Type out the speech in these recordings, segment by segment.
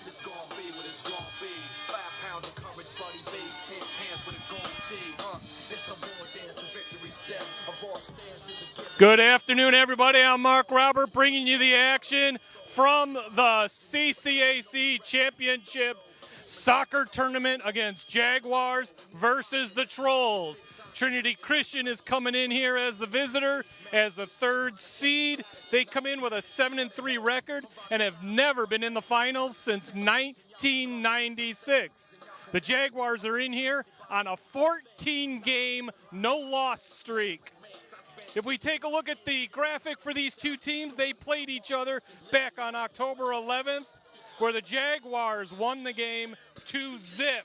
It's gonna be what it's gonna be. 5 pounds of courage, bloody base, 10 pants with a gold tee. This a war dance, a victory step. A war stance is a gift. Good afternoon, everybody. I'm Mark Robert, bringing you the action from the CCAC Championship Soccer Tournament against Jaguars versus the Trolls. Trinity Christian is coming in here as the visitor, as the third seed. They come in with a 7-3 record and have never been in the finals since 1996. The Jaguars are in here on a 14-game no-loss streak. If we take a look at the graphic for these two teams, they played each other back on October 11th, where the Jaguars won the game 2-0.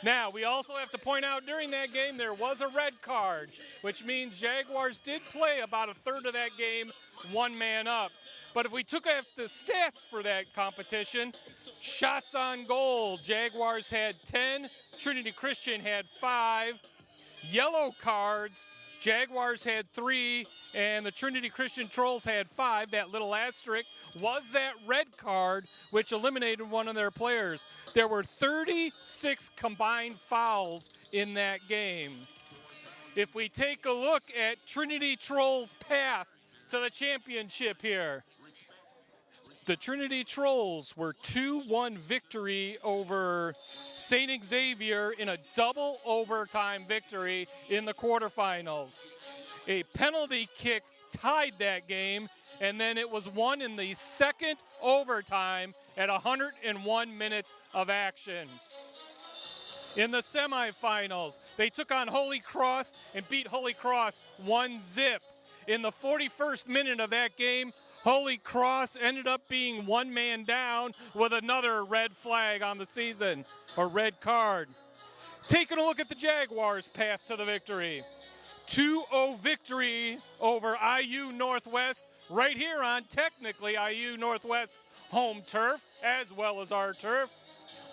Now, we also have to point out during that game there was a red card, which means Jaguars did play about a third of that game one man up. But if we took out the stats for that competition, shots on goal, Jaguars had 10, Trinity Christian had 5, yellow cards, Jaguars had 3, and the Trinity Christian Trolls had 5. That little asterisk was that red card, which eliminated one of their players. There were 36 combined fouls in that game. If we take a look at Trinity Trolls' path to the championship here, the Trinity Trolls were 2-1 victory over St. Xavier in a double overtime victory in the quarterfinals. A penalty kick tied that game, and then it was won in the second overtime at 101 minutes of action. In the semifinals, they took on Holy Cross and beat Holy Cross 1-0. In the 41st minute of that game, Holy Cross ended up being one man down with another red flag on the season, or red card. Taking a look at the Jaguars' path to the victory. 2-0 victory over IU Northwest, right here on technically IU Northwest's home turf, as well as our turf.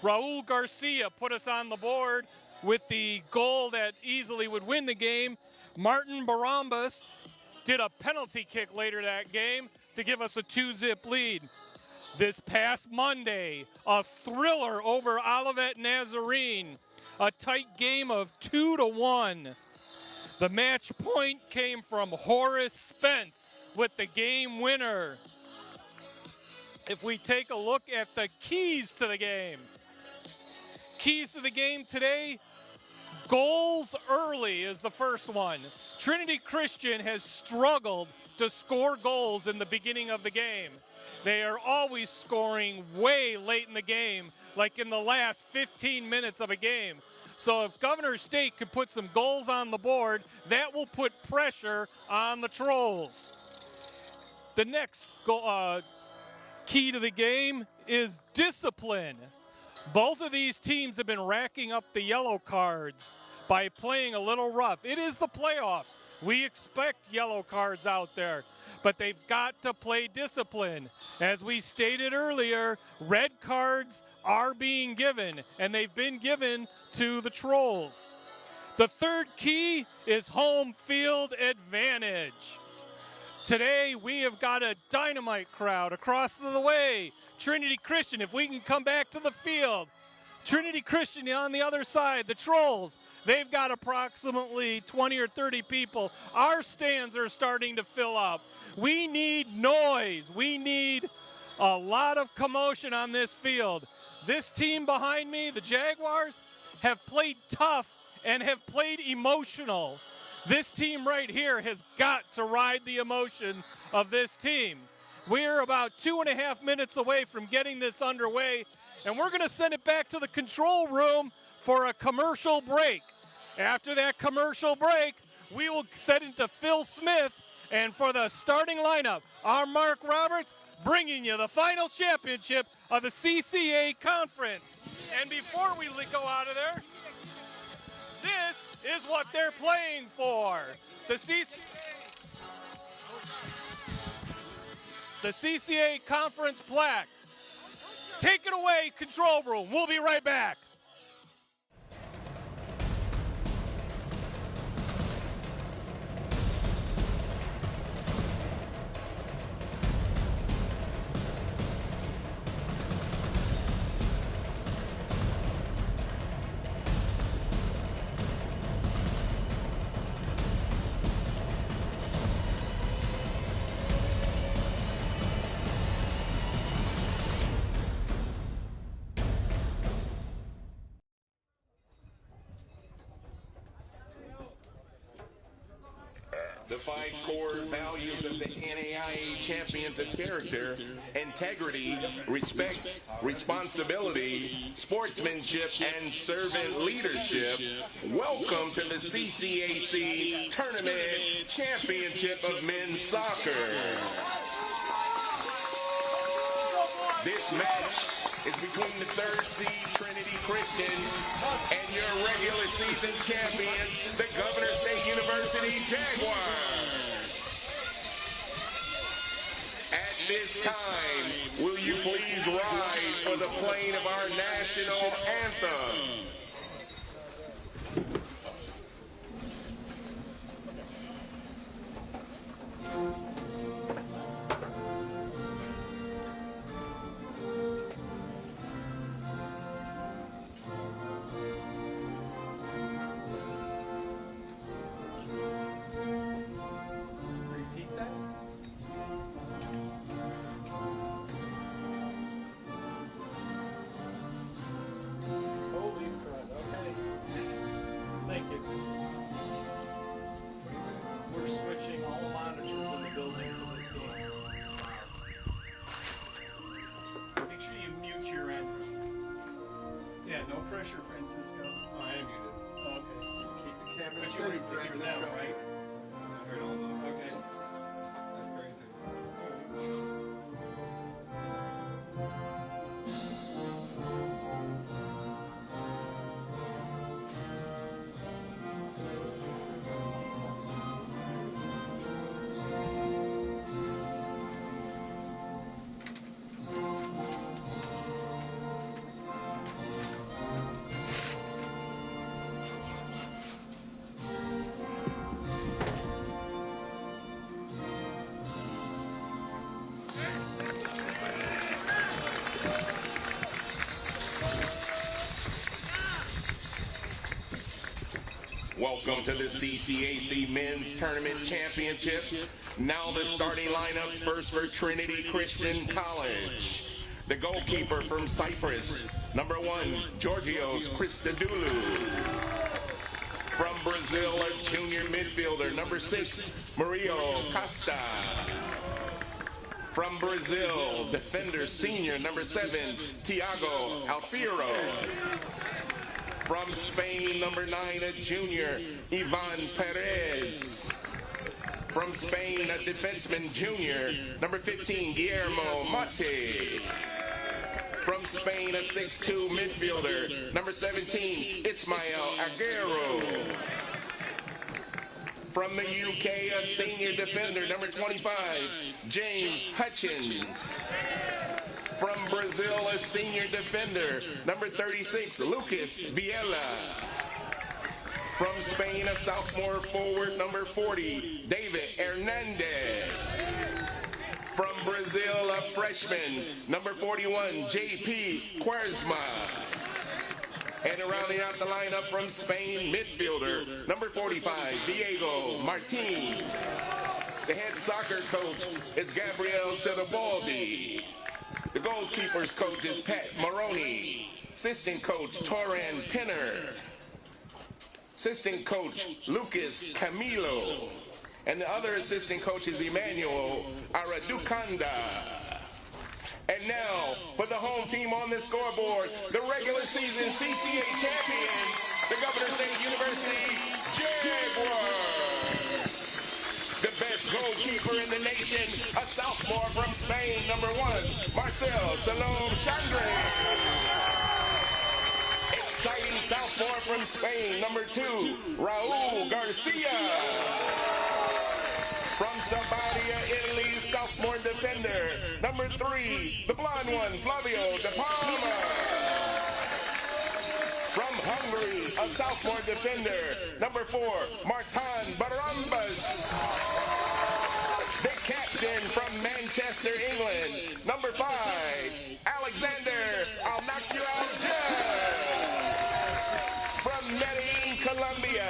Raul Garcia put us on the board with the goal that easily would win the game. Martin Barambas did a penalty kick later that game to give us a 2-0 lead. This past Monday, a thriller over Olivet Nazarene, a tight game of 2-1. The match point came from Horace Spence with the game winner. If we take a look at the keys to the game. Keys to the game today, goals early is the first one. Trinity Christian has struggled to score goals in the beginning of the game. They are always scoring way late in the game, like in the last 15 minutes of a game. So if Governor State could put some goals on the board, that will put pressure on the Trolls. The next key to the game is discipline. Both of these teams have been racking up the yellow cards by playing a little rough. It is the playoffs. We expect yellow cards out there, but they've got to play discipline. As we stated earlier, red cards are being given, and they've been given to the Trolls. The third key is home field advantage. Today, we have got a dynamite crowd across the way. Trinity Christian, if we can come back to the field. Trinity Christian on the other side, the Trolls, they've got approximately 20 or 30 people. Our stands are starting to fill up. We need noise. We need a lot of commotion on this field. This team behind me, the Jaguars, have played tough and have played emotional. This team right here has got to ride the emotion of this team. We're about 2.5 minutes away from getting this underway, and we're going to send it back to the control room for a commercial break. After that commercial break, we will send it to Phil Smith, and for the starting lineup, our Mark Roberts bringing you the final championship of the CCA Conference. And before we go out of there, this is what they're playing for. The CCA Conference plaque. Take it away, control room. We'll be right back. The 5 core values of the NAIA champions of character: integrity, respect, responsibility, sportsmanship, and servant leadership. Welcome to the CCAC Tournament Championship of Men's Soccer. This match is between the 3rd seed Trinity Christian and your regular season champions, the Governor State University Jaguars. At this time, will you please rise for the playing of our national anthem? Welcome to the CCAC Men's Tournament Championship. Now the starting lineups. First for Trinity Christian College. The goalkeeper from Cyprus, number 1, Georgios Christodoulou. From Brazil, a junior midfielder, number 6, Mario Costa. From Brazil, defender senior, number 7, Thiago Alfiro. From Spain, number 9, a junior, Ivan Perez. From Spain, a defenseman junior, number 15, Guillermo Mate. From Spain, a 6'2 midfielder, number 17, Ismael Aguero. From the UK, a senior defender, number 25, James Hutchins. From Brazil, a senior defender, number 36, Lucas Viela. From Spain, a sophomore forward, number 40, David Hernandez. From Brazil, a freshman, number 41, JP Quaresma. And rounding out the lineup from Spain, midfielder, number 45, Diego Martin. The head soccer coach is Gabriel Setabaldi. The goalkeepers coach is Pat Maroney. Assistant coach, Toran Pinner. Assistant coach, Lucas Camilo. And the other assistant coach is Emmanuel Aradukanda. And now, for the home team on the scoreboard, the regular season CCA champions, the Governor State University Jaguars. The best goalkeeper in the nation, a sophomore from Spain, number 1, Marcel Salom Chandre. Exciting sophomore from Spain, number 2, Raul Garcia. From Sabadia, Italy, sophomore defender, number 3, the blonde one, Flavio De Palma. From Hungary, a sophomore defender, number 4, Martin Barambas. The captain from Manchester, England, number 5, Alexander I'll knock you out from Medellin, Colombia,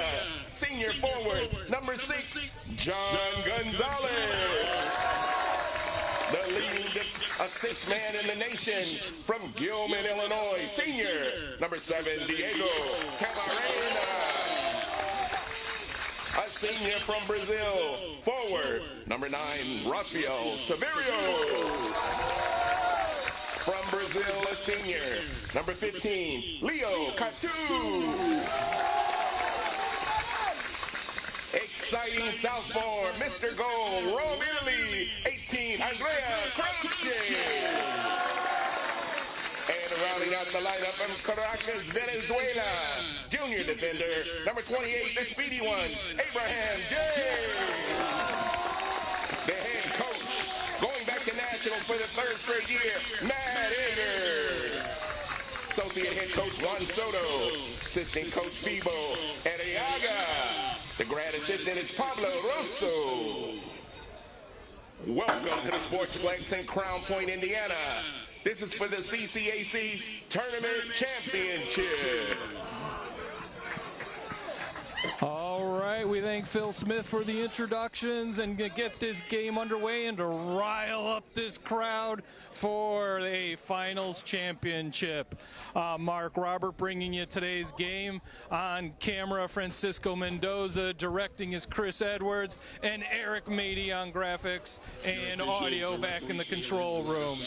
senior forward, number 6, John Gonzalez. The leading assist man in the nation from Gilman, Illinois, senior, number 7, Diego Camarena. a senior from Brazil. Forward, number 9, Rafael Severio. From Brazil, a senior. Number 15, Leo Catu. Exciting southpaw, Mr. Goal, Rome, Italy, 18, Andrea Croce. And rounding out the lineup from Caracas, Venezuela, junior defender, number 28, the speedy one, Abraham James. The head coach, going back to nationals for the 3rd straight year, Matt Egger. Associate head coach Juan Soto, assistant coach Fibo Arriaga. The grad assistant is Pablo Rosso. Welcome to the Sportsplex in Crown Point, Indiana. This is for the CCAC Tournament Championship. All right, we thank Phil Smith for the introductions and get this game underway and to rile up this crowd for a finals championship. Mark Robert bringing you today's game. On camera, Francisco Mendoza. Directing is Chris Edwards. And Eric Mady on graphics and audio back in the control room.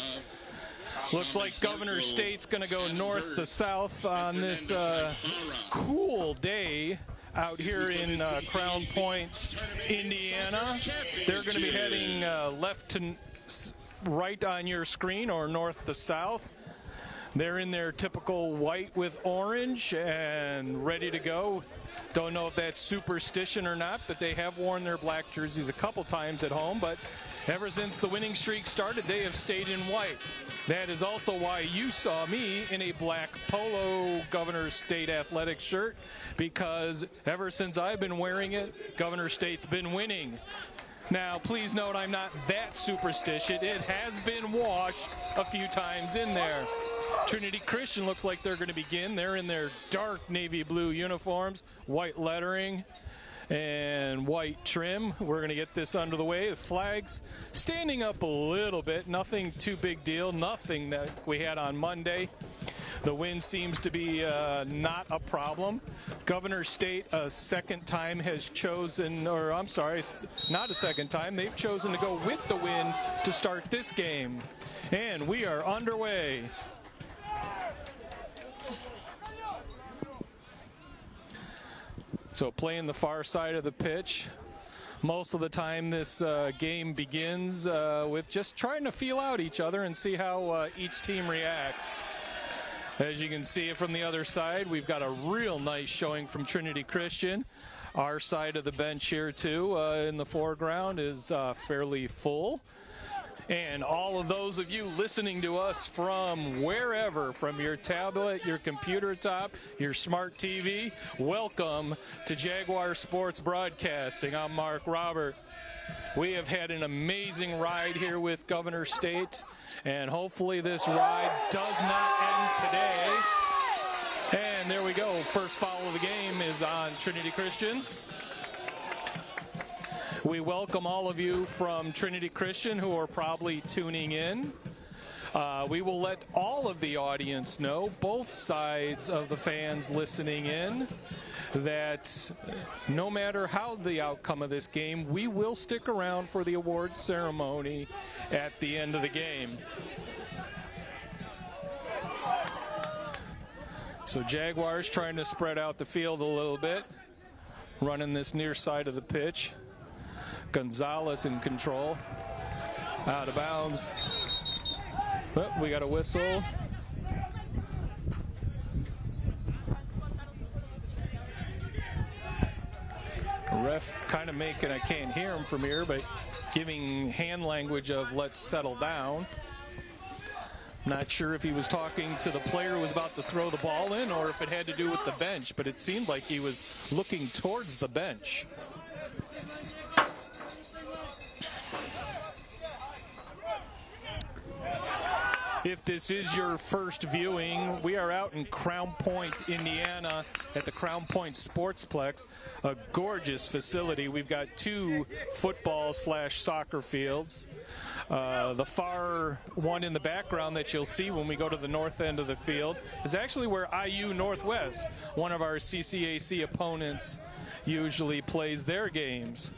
Looks like Governor State's going to go north to south on this cool day out here in Crown Point, Indiana. They're going to be heading left to right on your screen, or north to south. They're in their typical white with orange and ready to go. Don't know if that's superstition or not, but they have worn their black jerseys a couple times at home. But ever since the winning streak started, they have stayed in white. That is also why you saw me in a black polo Governor State Athletics shirt, because ever since I've been wearing it, Governor State's been winning. Now, please note, I'm not that superstitious. It has been washed a few times in there. Trinity Christian looks like they're going to begin. They're in their dark navy blue uniforms, white lettering and white trim. We're going to get this under the way. The flags standing up a little bit. Nothing too big deal. Nothing that we had on Monday. The wind seems to be not a problem. Governor State a second time has chosen, or I'm sorry, not a second time. They've chosen to go with the wind to start this game. And we are underway. So playing the far side of the pitch. Most of the time this game begins with just trying to feel out each other and see how each team reacts. As you can see it from the other side, we've got a real nice showing from Trinity Christian. Our side of the bench here too in the foreground is fairly full. And all of those of you listening to us from wherever, from your tablet, your computer top, your smart TV, welcome to Jaguar Sports Broadcasting. I'm Mark Robert. We have had an amazing ride here with Governor State, and hopefully this ride does not end today. And there we go. First foul of the game is on Trinity Christian. We welcome all of you from Trinity Christian who are probably tuning in. We will let all of the audience know, both sides of the fans listening in, that no matter how the outcome of this game, we will stick around for the awards ceremony at the end of the game. So Jaguars trying to spread out the field a little bit, running this near side of the pitch. Gonzalez in control, out of bounds. Oh, we got a whistle. Ref kind of making, I can't hear him from here, but giving hand language of let's settle down. Not sure if he was talking to the player who was about to throw the ball in or if it had to do with the bench, but it seemed like he was looking towards the bench. If this is your first viewing, we are out in Crown Point, Indiana at the Crown Point Sportsplex, a gorgeous facility. We've got two football/soccer fields. The far one in the background that you'll see when we go to the north end of the field is actually where IU Northwest, one of our CCAC opponents, usually plays their games.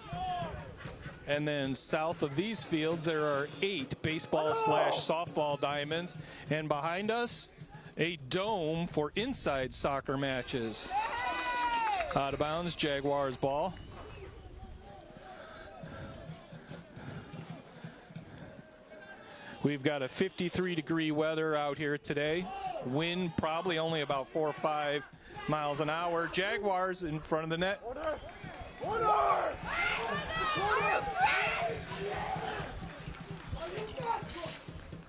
And then south of these fields, there are 8 baseball/softball diamonds. And behind us, a dome for inside soccer matches. Out of bounds, Jaguars ball. We've got a 53-degree weather out here today. Wind probably only about 4 or 5 miles an hour. Jaguars in front of the net.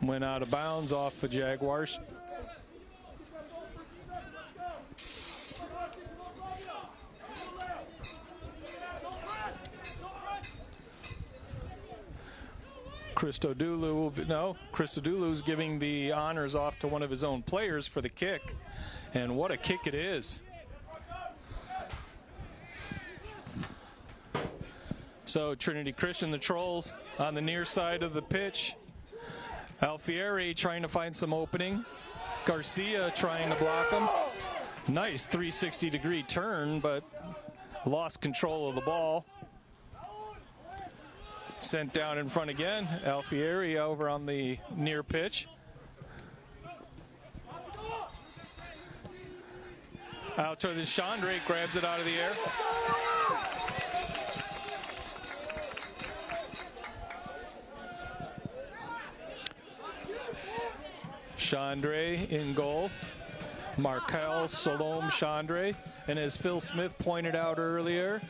Went out of bounds off the Jaguars. Christodoulou's giving the honors off to one of his own players for the kick. And what a kick it is. So Trinity Christian, the Trolls, on the near side of the pitch. Alfieri trying to find some opening. Garcia trying to block him. Nice 360-degree turn, but lost control of the ball. Sent down in front again. Alfieri over on the near pitch. Out to the Chandre, grabs it out of the air. Chandre in goal. Markel Salom Chandre. And as Phil Smith pointed out earlier,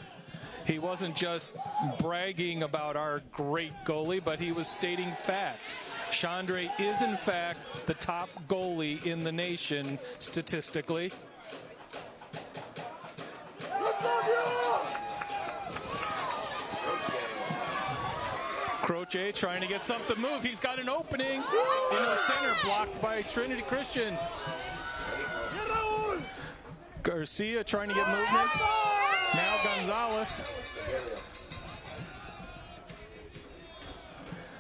he wasn't just bragging about our great goalie, but he was stating fact. Chandre is, in fact, the top goalie in the nation statistically. Croce trying to get something to move. He's got an opening in the center, blocked by Trinity Christian. Garcia trying to get movement. Now Gonzalez.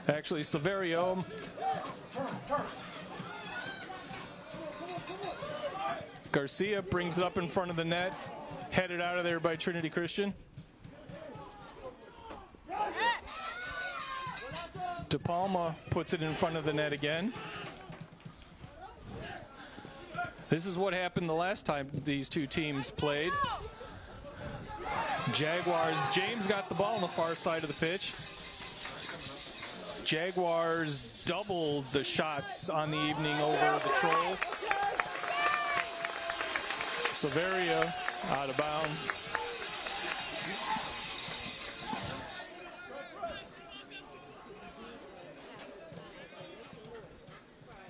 Actually, Severio. Garcia brings it up in front of the net. Headed out of there by Trinity Christian. De Palma puts it in front of the net again. This is what happened the last time these two teams played. Jaguars, James got the ball on the far side of the pitch. Jaguars doubled the shots on the evening over the Trolls. Severia out of bounds.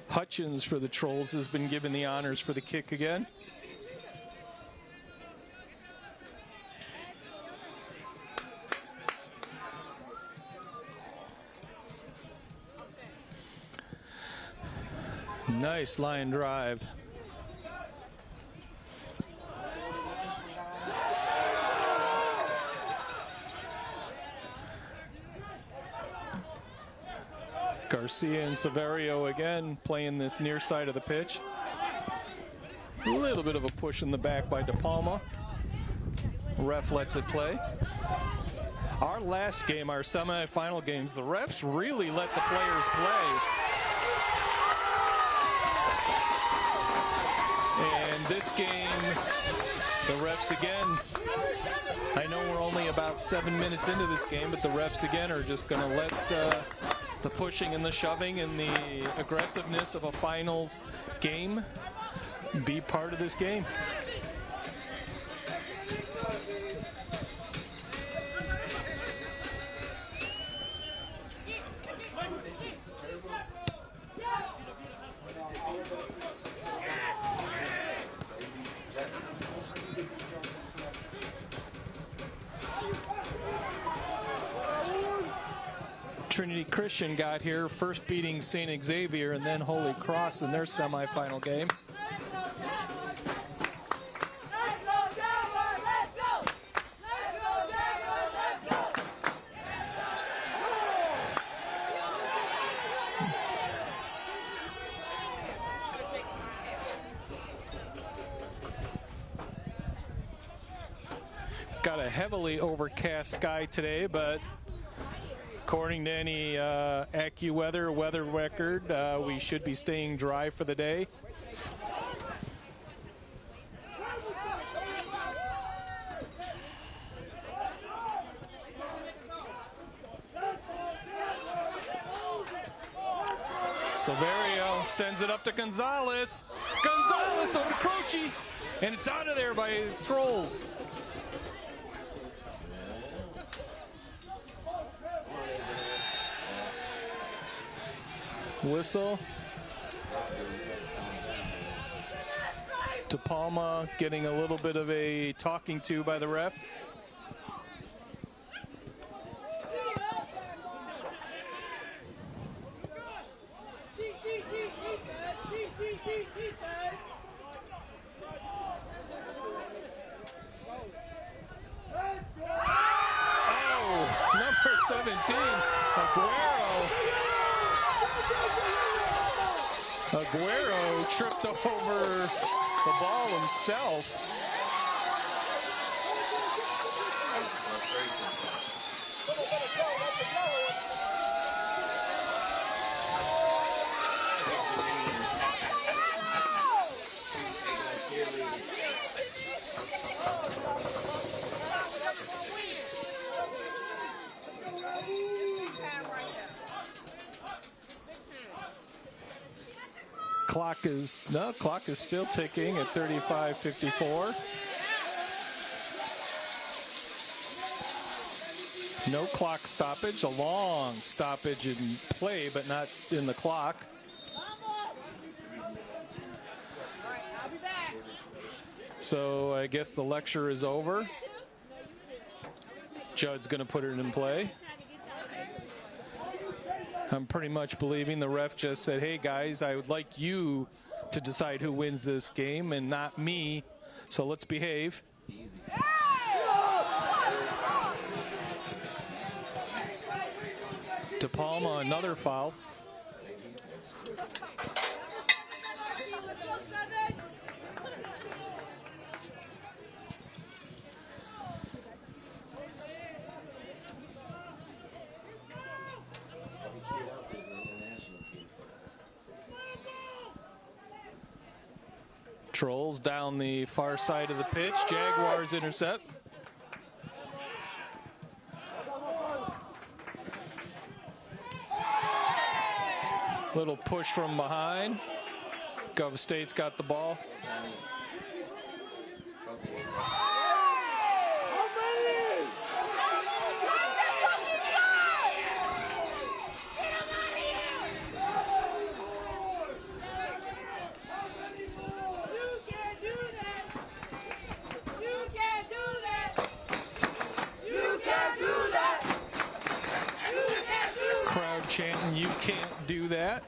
Hutchins for the Trolls has been given the honors for the kick again. Nice line drive. Garcia and Severio again playing this near side of the pitch. A little bit of a push in the back by De Palma. Ref lets it play. Our last game, our semifinal games, the refs really let the players play. And this game, the refs again, I know we're only about 7 minutes into this game, but the refs again are just going to let the pushing and the shoving and the aggressiveness of a finals game be part of this game. Trinity Christian got here, first beating St. Xavier and then Holy Cross in their semifinal game. Got to a heavily overcast sky today, but according to any AccuWeather weather record, we should be staying dry for the day. Silverio sends it up to Gonzalez. Gonzalez over to Croce, and it's out of there by Trolls. Whistle. De Palma getting a little bit of a talking to by the ref. Oh, number 17, Aguero tripped over the ball himself. Clock is still ticking at 35:54. No clock stoppage, a long stoppage in play, but not in the clock. So I guess the lecture is over. Judd's going to put it in play. I'm pretty much believing the ref just said, hey guys, I would like you to decide who wins this game and not me, so let's behave. De Palma, another foul. Trolls down the far side of the pitch. Jaguars intercept. Little push from behind. Gov State's got the ball. Chanting, you can't do that.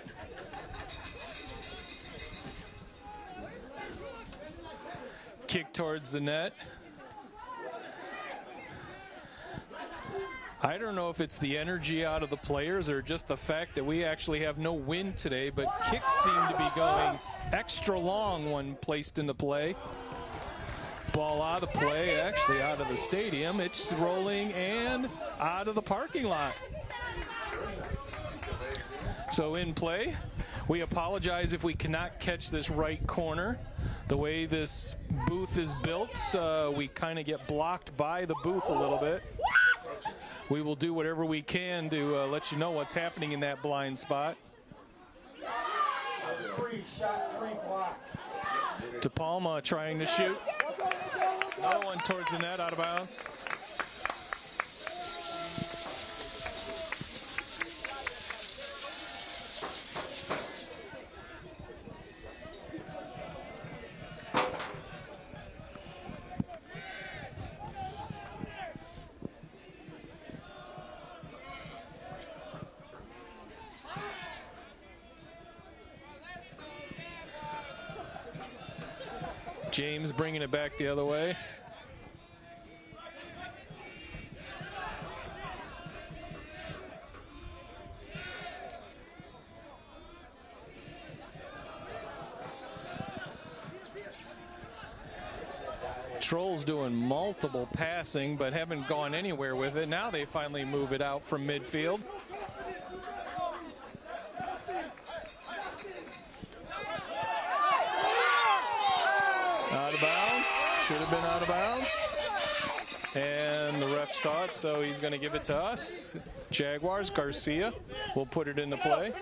Kick towards the net. I don't know if it's the energy out of the players or just the fact that we actually have no wind today, but kicks seem to be going extra long when placed into play. Ball out of play, actually out of the stadium. It's rolling and out of the parking lot. So in play, we apologize if we cannot catch this right corner. The way this booth is built, we kind of get blocked by the booth a little bit. We will do whatever we can to let you know what's happening in that blind spot. De Palma trying to shoot. Another one towards the net, out of bounds. James bringing it back the other way. Trolls doing multiple passing, but haven't gone anywhere with it. Now they finally move it out from midfield. Out of bounds. Should have been out of bounds. And the ref saw it, so he's going to give it to us. Jaguars, Garcia will put it into play.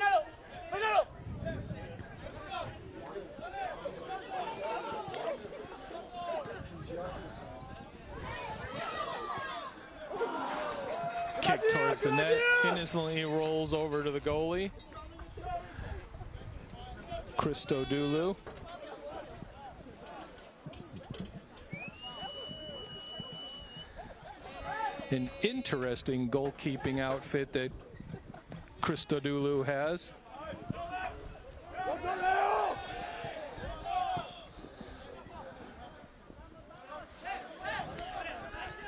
Kick towards the net, innocently rolls over to the goalie. Christodoulou. An interesting goalkeeping outfit that Christodoulou has.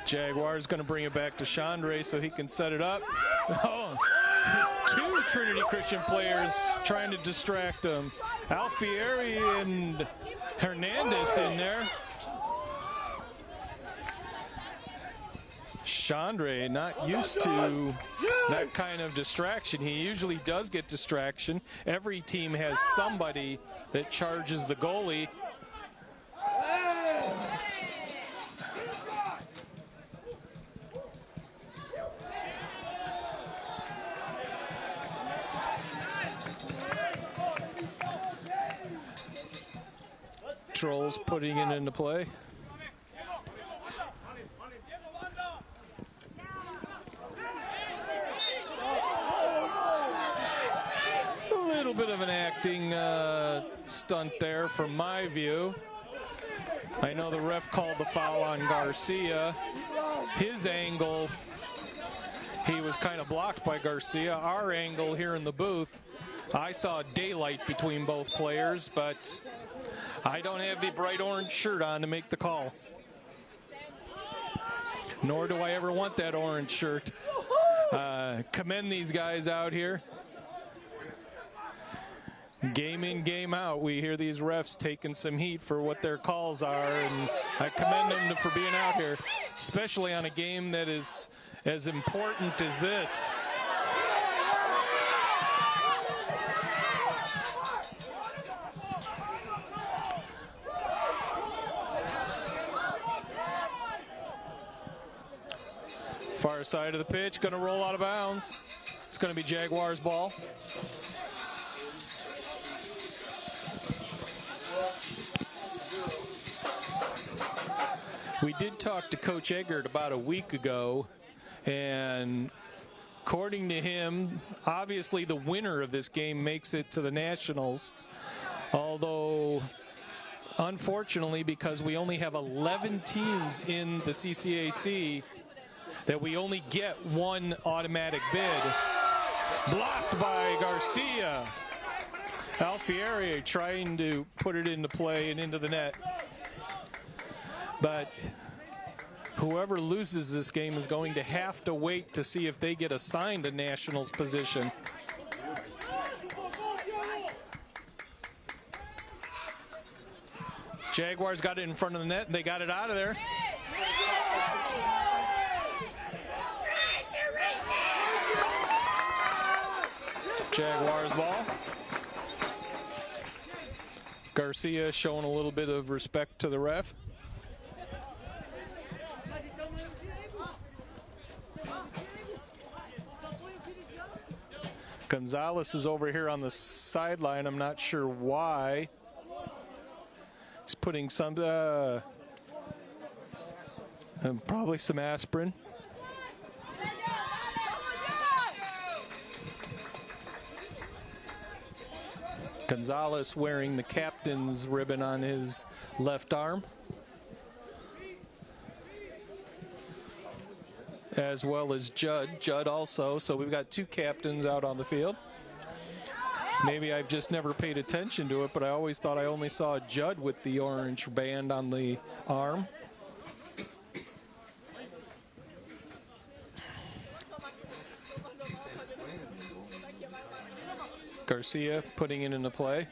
Jaguars going to bring it back to Chandre so he can set it up. Oh, two Trinity Christian players trying to distract him. Alfieri and Hernandez in there. Chandre not used to that kind of distraction. He usually does get distraction. Every team has somebody that charges the goalie. Trolls putting it into play. A little bit of an acting stunt there from my view. I know the ref called the foul on Garcia. His angle, he was kind of blocked by Garcia. Our angle here in the booth, I saw daylight between both players, but I don't have the bright orange shirt on to make the call. Nor do I ever want that orange shirt. Commend these guys out here. Game in, game out, we hear these refs taking some heat for what their calls are, and I commend them for being out here, especially on a game that is as important as this. Far side of the pitch, going to roll out of bounds. It's going to be Jaguars ball. We did talk to Coach Eggert about a week ago, and according to him, obviously the winner of this game makes it to the Nationals, although unfortunately, because we only have 11 teams in the CCAC, that we only get one automatic bid. Blocked by Garcia. Alfieri trying to put it into play and into the net. But whoever loses this game is going to have to wait to see if they get assigned a Nationals position. Jaguars got it in front of the net, and they got it out of there. Jaguars ball. Garcia showing a little bit of respect to the ref. Gonzalez is over here on the sideline. I'm not sure why. He's putting some, probably some aspirin. Gonzalez wearing the captain's ribbon on his left arm, as well as Judd also. So we've got two captains out on the field. Maybe I've just never paid attention to it, but I always thought I only saw Judd with the orange band on the arm. Garcia putting it into play.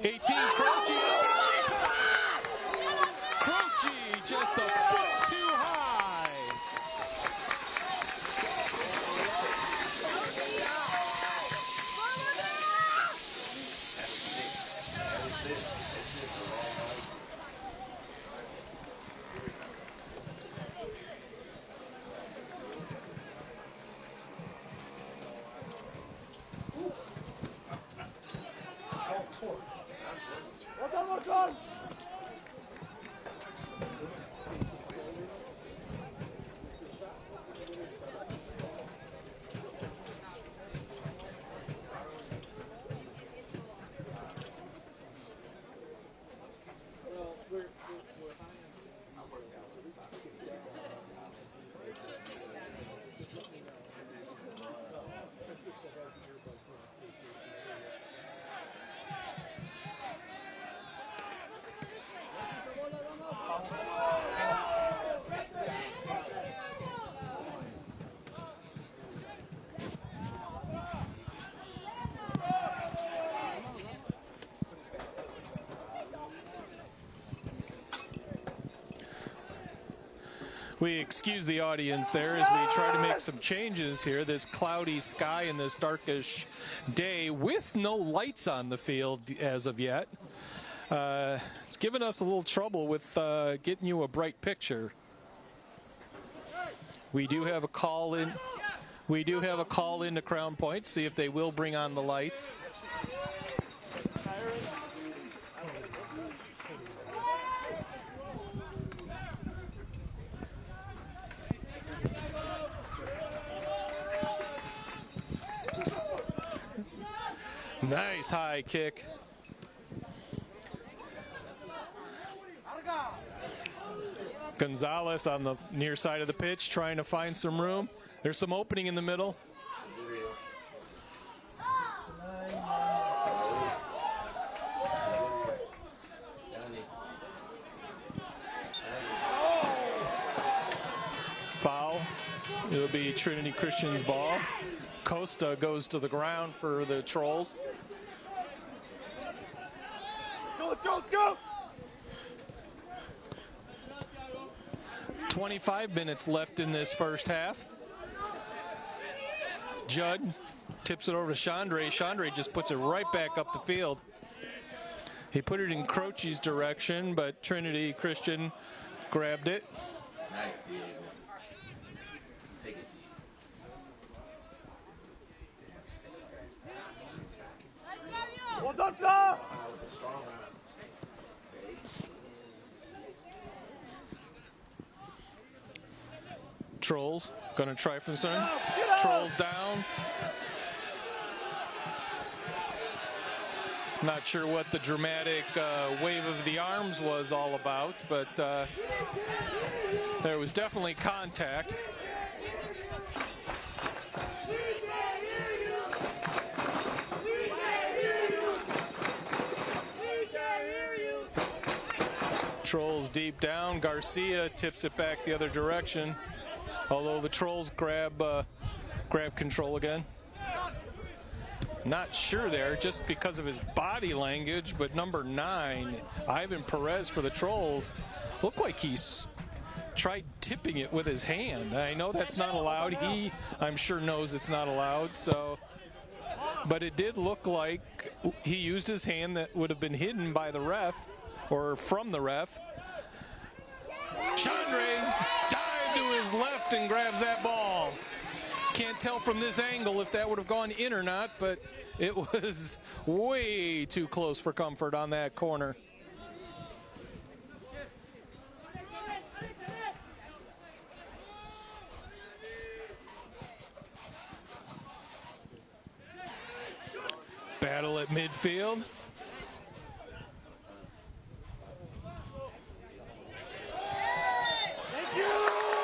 18 We excuse the audience there as we try to make some changes here. This cloudy sky and this darkish day with no lights on the field as of yet. It's given us a little trouble with getting you a bright picture. We do have a call in. We do have a call in to Crown Point. See if they will bring on the lights. Nice high kick. Gonzalez on the near side of the pitch trying to find some room. There's some opening in the middle. Foul. It'll be Trinity Christian's ball. Costa goes to the ground for the Trolls. Let's go, let's go! 25 minutes left in this first half. Judd tips it over to Chandre. Chandre just puts it right back up the field. He put it in Croce's direction, but Trinity Christian grabbed it. Nice, Diego. Take it. Well done, Fla! Trolls gonna try from center. Trolls down. Not sure what the dramatic wave of the arms was all about, but there was definitely contact. Trolls deep down. Garcia tips it back the other direction. Although the Trolls grab control again. Not sure there, just because of his body language, but number 9, Ivan Perez for the Trolls, looked like he's tried tipping it with his hand. I know that's not allowed. He, I'm sure, knows it's not allowed. So, but it did look like he used his hand that would have been hidden by the ref, or from the ref. Chandre dived to his left and grabs that ball. Can't tell from this angle if that would have gone in or not, but it was way too close for comfort on that corner. Battle at midfield.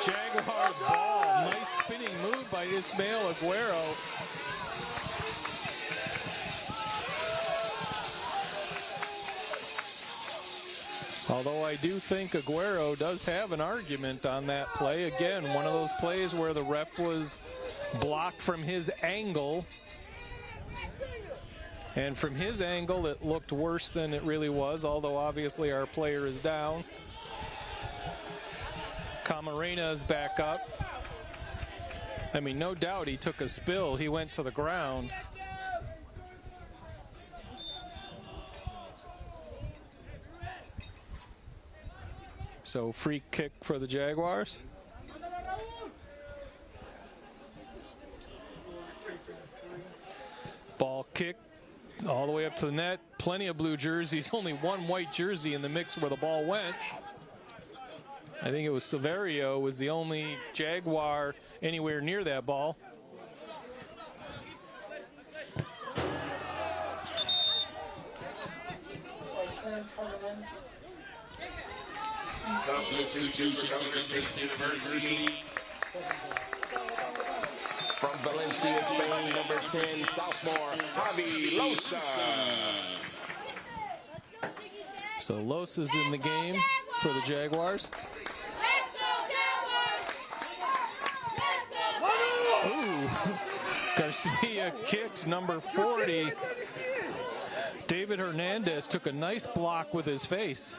Jaguars ball. Nice spinning move by Ismael Aguero. Although I do think Aguero does have an argument on that play. Again, one of those plays where the ref was blocked from his angle. And from his angle, it looked worse than it really was, although obviously our player is down. Camarena is back up. I mean, no doubt he took a spill. He went to the ground. So free kick for the Jaguars. Ball kick all the way up to the net. Plenty of blue jerseys. Only one white jersey in the mix where the ball went. I think it was Severio was the only Jaguar anywhere near that ball. From Valencia, Spain, number 10, sophomore, Javi Losa. So Losa's in the game for the Jaguars. Ooh, Garcia kicked number 40. David Hernandez took a nice block with his face.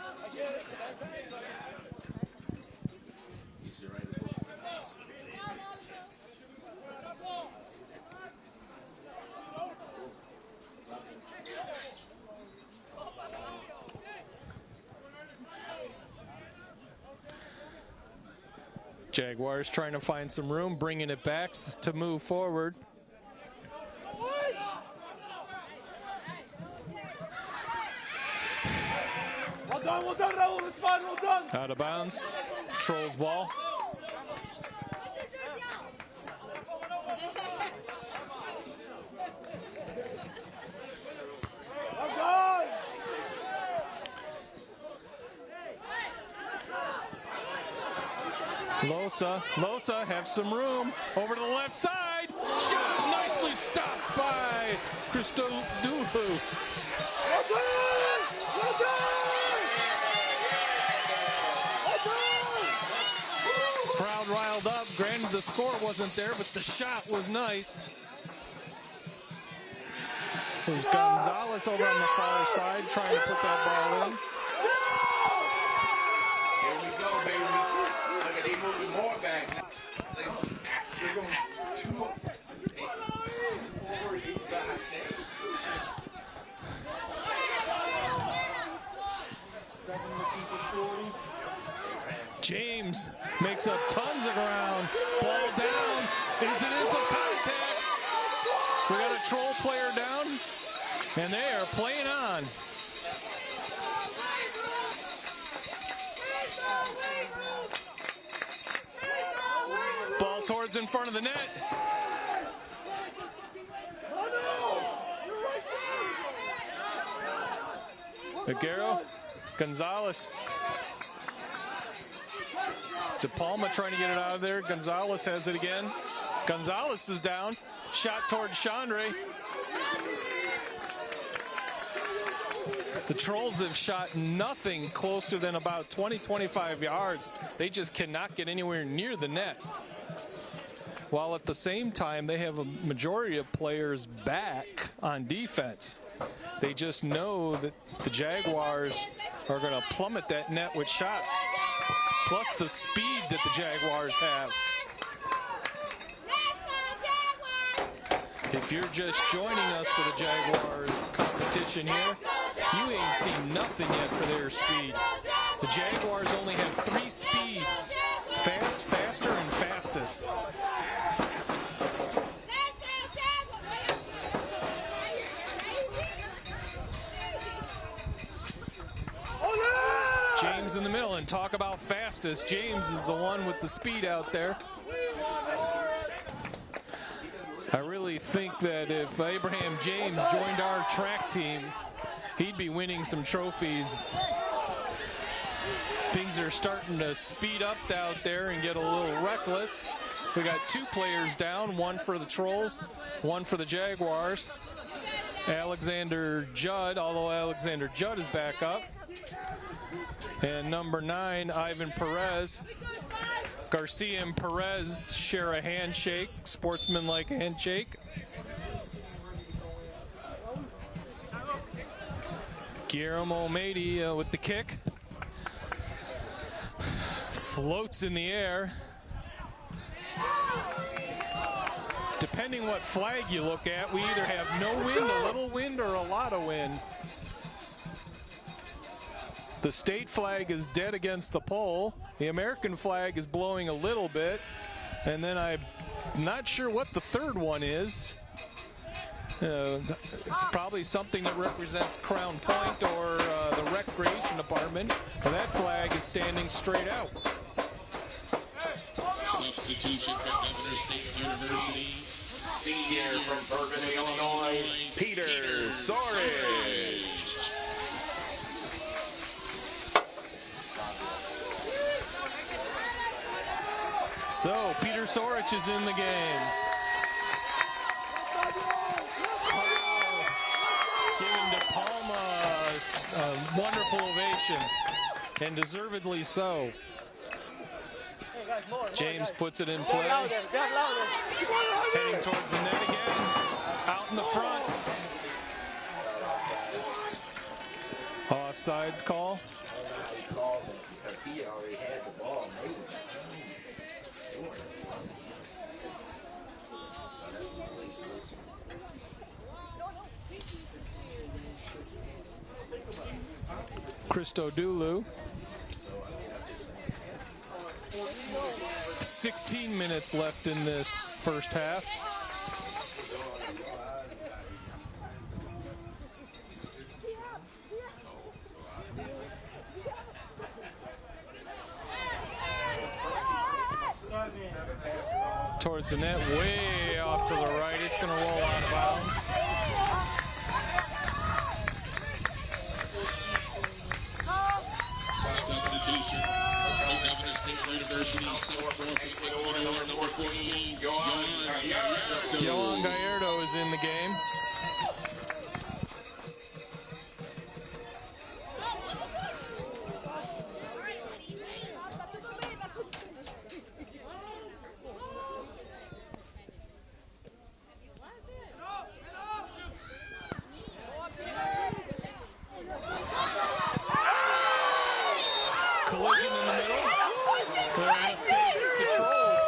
You should write it Jaguars trying to find some room, bringing it back to move forward. Well done, Raul. It's fine, well done. Out of bounds. Trolls ball. Well done. Losa have some room. Over to the left side. Shot nicely stopped by Christo Dulu. Well done. Well done. Crowd riled up. Granted, the score wasn't there, but the shot was nice. It was Gonzalez over on the far side trying to put that ball in. Here we go, baby. Look at they moving more back. They're going 2 over. You got it. James makes up tons of ground. Ball down. It's an instant contact. We got a Troll player down, and they are playing on. Ball towards in front of the net. Aguero, Gonzalez. De Palma trying to get it out of there. Gonzalez has it again. Gonzalez is down. Shot towards Chandre. The Trolls have shot nothing closer than about 20-25 yards. They just cannot get anywhere near the net. While at the same time, they have a majority of players back on defense. They just know that the Jaguars are going to plummet that net with shots. Plus the speed that the Jaguars have. If you're just joining us for the Jaguars competition here, you ain't seen nothing yet for their speed. The Jaguars only have 3 speeds: fast, faster, and fastest. James in the middle, and talk about fastest. James is the one with the speed out there. I really think that if Abraham James joined our track team, he'd be winning some trophies. Things are starting to speed up out there and get a little reckless. We got 2 players down, 1 for the Trolls, 1 for the Jaguars. Alexander Judd, although Alexander Judd is back up. And number 9, Ivan Perez. Garcia and Perez share a handshake, sportsmanlike handshake. Guillermo Mady with the kick. Floats in the air. Depending what flag you look at, we either have no wind, a little wind, or a lot of wind. The state flag is dead against the pole. The American flag is blowing a little bit. And then I'm not sure what the third one is. It's probably something that represents Crown Point or the Recreation Department. And that flag is standing straight out. Substitution from Governor State University. Senior from Bourbon, Illinois, Peter Soares. So, Peter Sorich is in the game. Giving De Palma a wonderful ovation, and deservedly so. James puts it in play. Heading towards the net again. Out in the front. Offsides call. Because he already had the ball. Christo Dulu. 16 minutes left in this first half. Towards the net, way off to the right. It's going to roll out of bounds. Substitution. Governor State University. Number 14, Yohan Gallardo is in the game. Collision in the middle. It's the Trolls.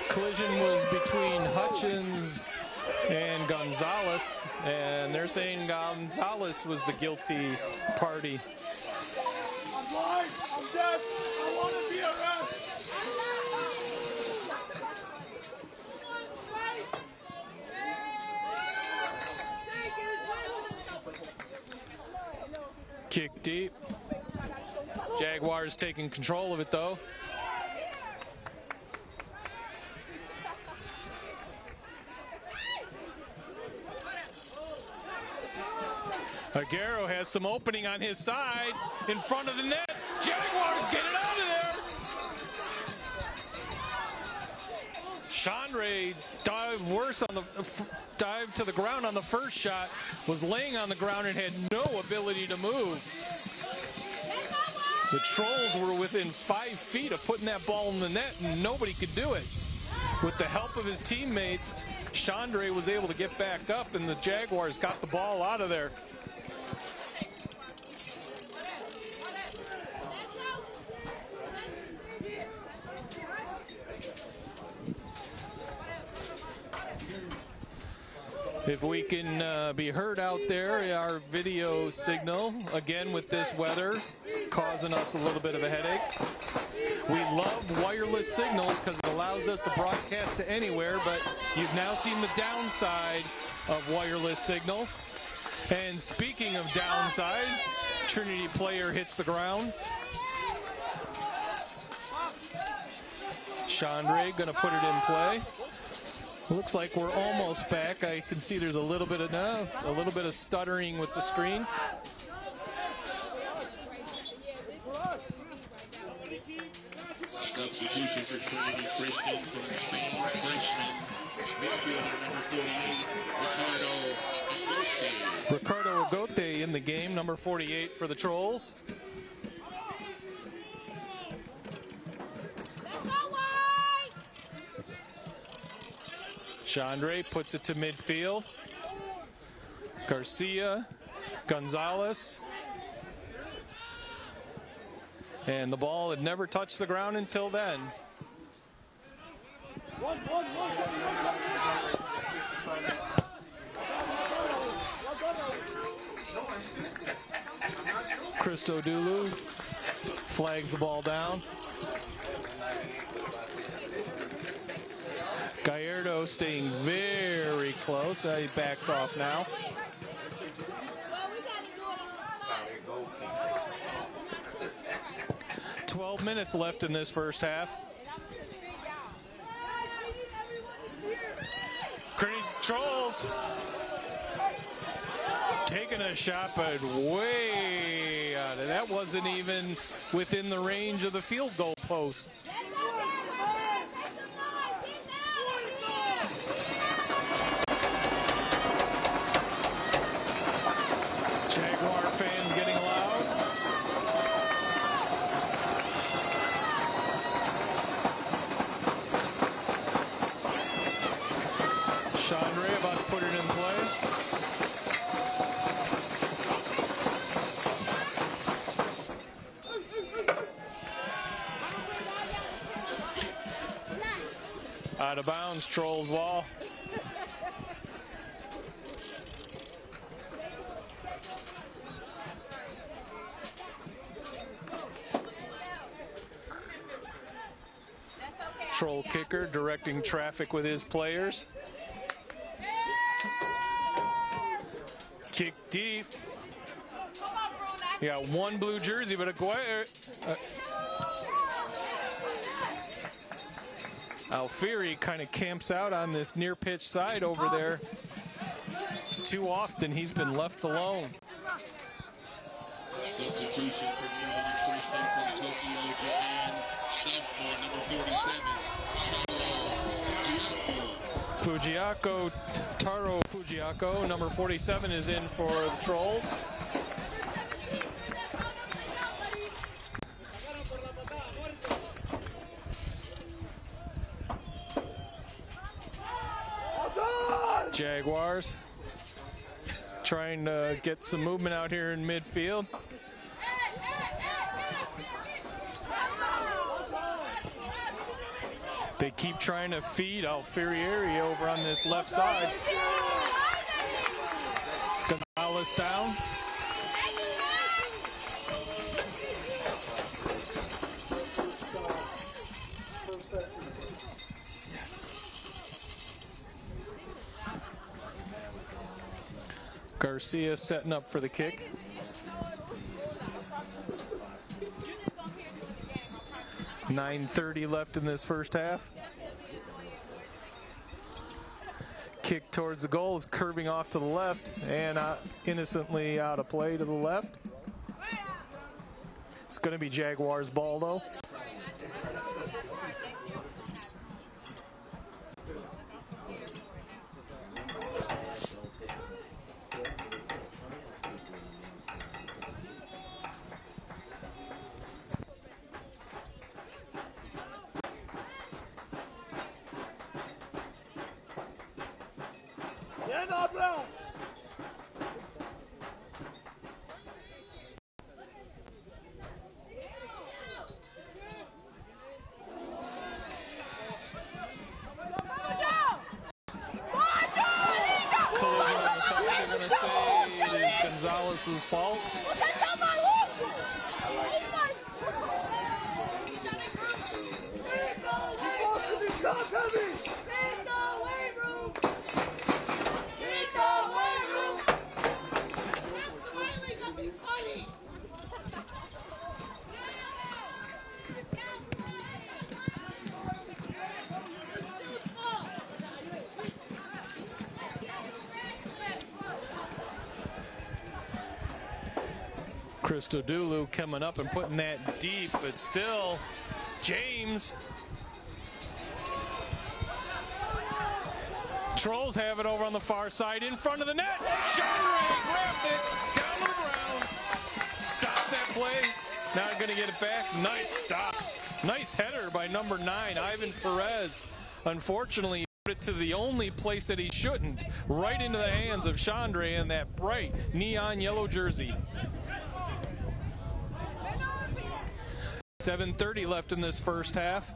Collision was between Hutchins and Gonzalez, and they're saying Gonzalez was the guilty party. I'm blind. I'm deaf. I want to be arrested. Kick deep. Jaguars taking control of it though. Aguero has some opening on his side in front of the net. Jaguars get it out of there. Chandre dived worse on the dive to the ground on the first shot, was laying on the ground and had no ability to move. The Trolls were within 5 feet of putting that ball in the net and nobody could do it. With the help of his teammates, Chandre was able to get back up and the Jaguars got the ball out of there. If we can be heard out there, our video signal, again with this weather, causing us a little bit of a headache. We love wireless signals because it allows us to broadcast to anywhere, but you've now seen the downside of wireless signals. And speaking of downside, Trinity player hits the ground. Chandre gonna put it in play. Looks like we're almost back. I can see there's a little bit of stuttering with the screen. Substitution for Trinity Christian from Spain. Freshman, midfielder number 48, Ricardo Agote in the game, number 48 for the Trolls. Chandre puts it to midfield. Garcia, Gonzalez. And the ball had never touched the ground until then. Christo Dulu flags the ball down. Gallardo staying very close. He backs off now. "12 minutes left in this first half. Trolls taking a shot, but way out of that. Wasn't even within the range of the field goal posts. Jaguar fans getting loud. Chandre about to put it in play. Out of bounds, Trolls ball. Troll kicker directing traffic with his players. Kick deep. You got one blue jersey, but Alfieri kind of camps out on this near pitch side over there. Too often he's been left alone. Substitution for Trinity Christian from Tokyo, Japan. Sophomore, number 47, Taro Fujiako, number 47, is in for the Trolls. Jaguars trying to get some movement out here in midfield. They keep trying to feed Alfieri over on this left side. Gonzalez down. Garcia setting up for the kick. .9:30 left in this first half. Kick towards the goal is curving off to the left and innocently out of play to the left. It's going to be Jaguars' ball though. Gonzalez's fault. Christodoulou coming up and putting that deep, but still, James. Trolls have it over on the far side in front of the net. Chandre grabbed it down to the ground. Stop that play. Now going to get it back. Nice stop. Nice header by number 9, Ivan Perez. Unfortunately, he put it to the only place that he shouldn't, right into the hands of Chandre in that bright neon yellow jersey. 7:30 left in this first half.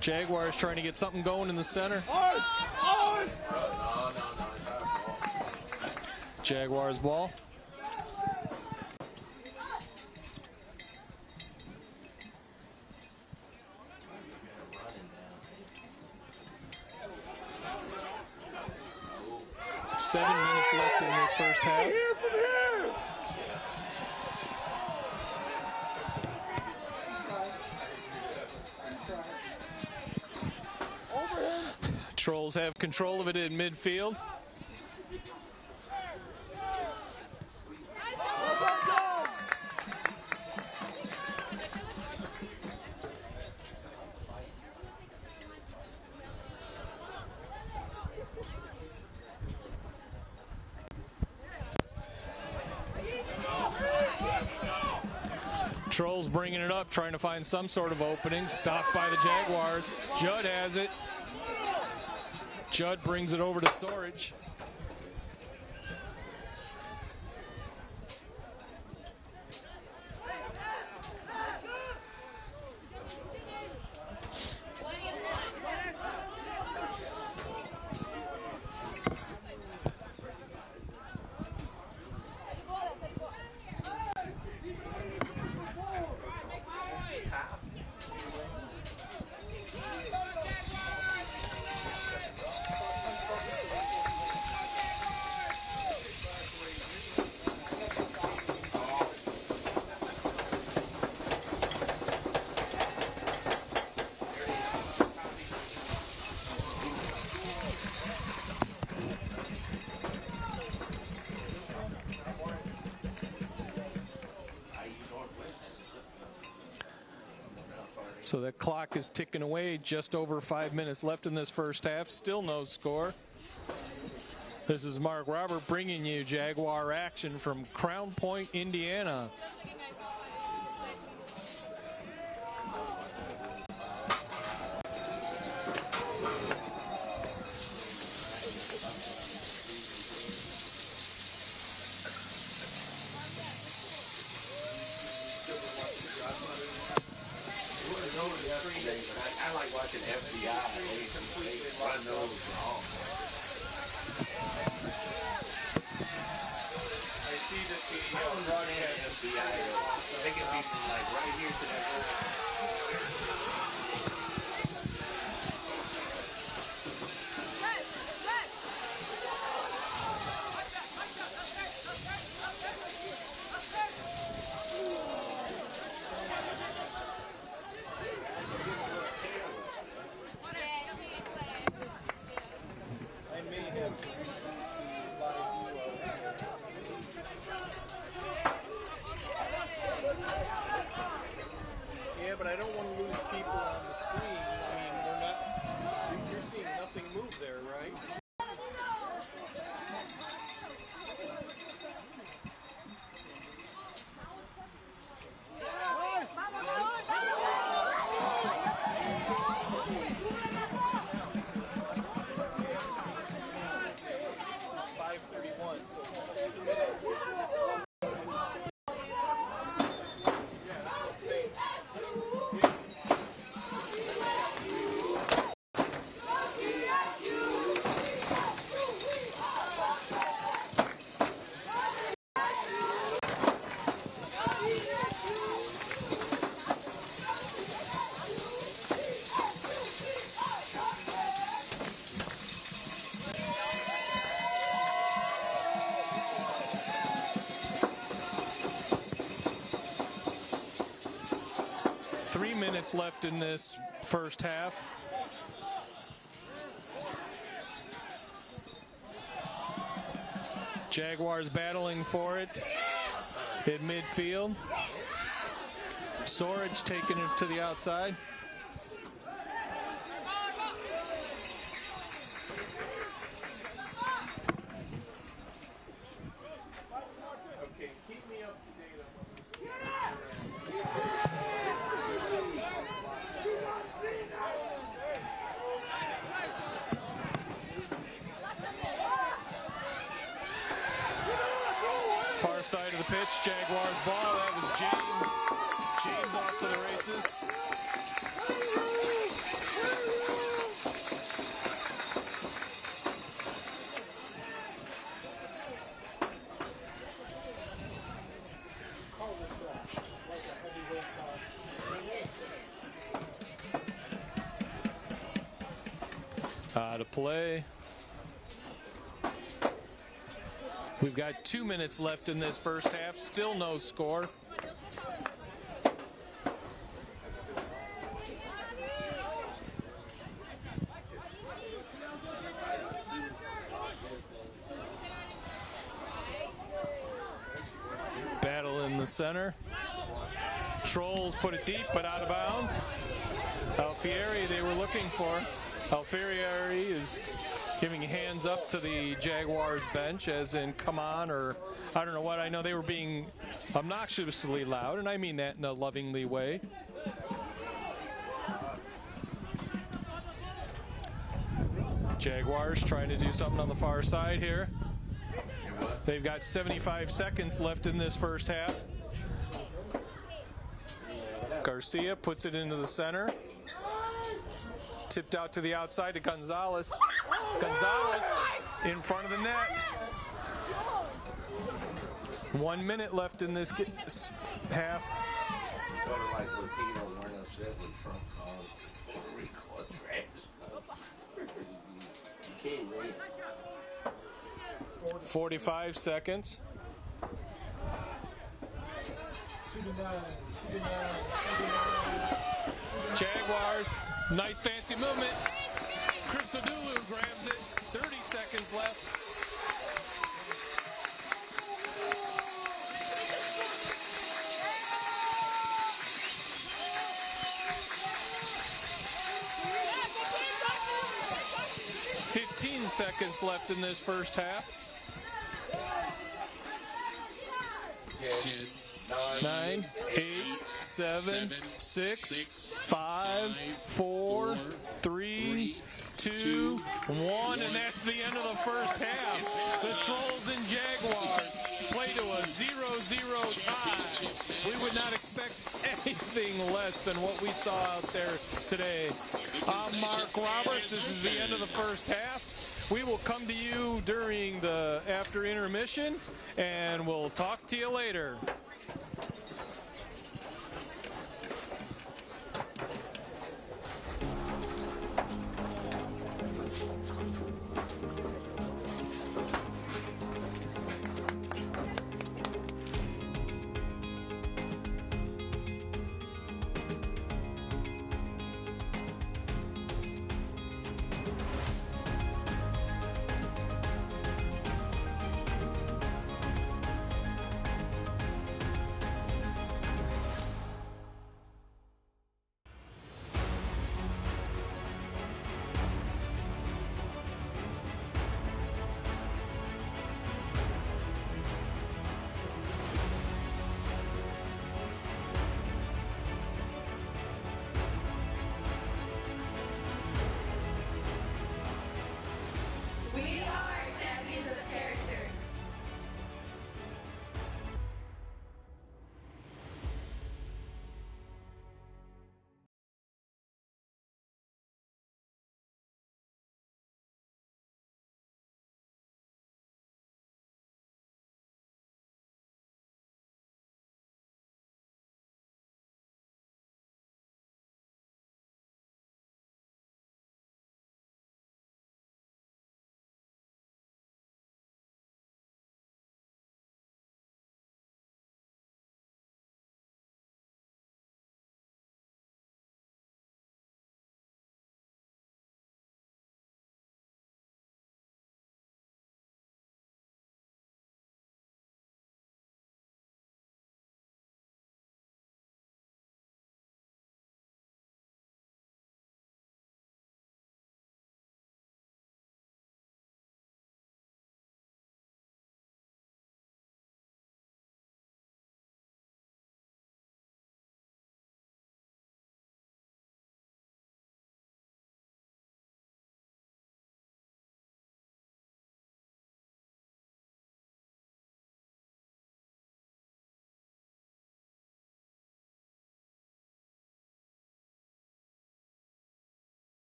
Jaguars trying to get something going in the center. Jaguars ball. Seven minutes left in this first half. Trolls have control of it in midfield. Trolls bringing it up, trying to find some sort of opening. Stopped by the Jaguars. Judd has it. Judd brings it over to Storage. So that clock is ticking away. Just over 5 minutes left in this first half. Still no score. This is Mark Robert bringing you Jaguar action from Crown Point, Indiana. I like watching FBI. They run those wrong. I see that the Broadcast FBI. They can be from like right here to that. Yeah, but I don't want to lose people on the screen. I mean, we're not. You're seeing nothing move there, right? Minutes left in this first half. Jaguars battling for it in midfield. Sorage taking it to the outside. Okay, keep me up to date on far side of the pitch, Jaguars ball. That was James. James off to the races. To play. We've got 2 minutes left in this first half. Still no score. Battle in the center. Trolls put it deep, but out of bounds. Alfieri they were looking for. Alfieri is giving hands up to the Jaguars bench, as in come on, or I don't know what. I know they were being obnoxiously loud, and I mean that in a lovingly way. Jaguars trying to do something on the far side here. They've got 75 seconds left in this first half. Garcia puts it into the center. Tipped out to the outside to Gonzalez. Gonzalez in front of the net. 1 minute left in this half. Sort of like Latino weren't upset when Trump called Puerto Rico a trash. You can't wait. 45 seconds. Jaguars, nice fancy movement. Christodoulou grabs it. 30 seconds left. 15 seconds left in this first half. 9, 8, 7, 6, 5, 4, 3, 2, 1, and that's the end of the first half. The Trolls and Jaguars play to a 0-0 tie. We would not expect anything less than what we saw out there today. I'm Mark Roberts. This is the end of the first half. We will come to you during the after intermission, and we'll talk to you later.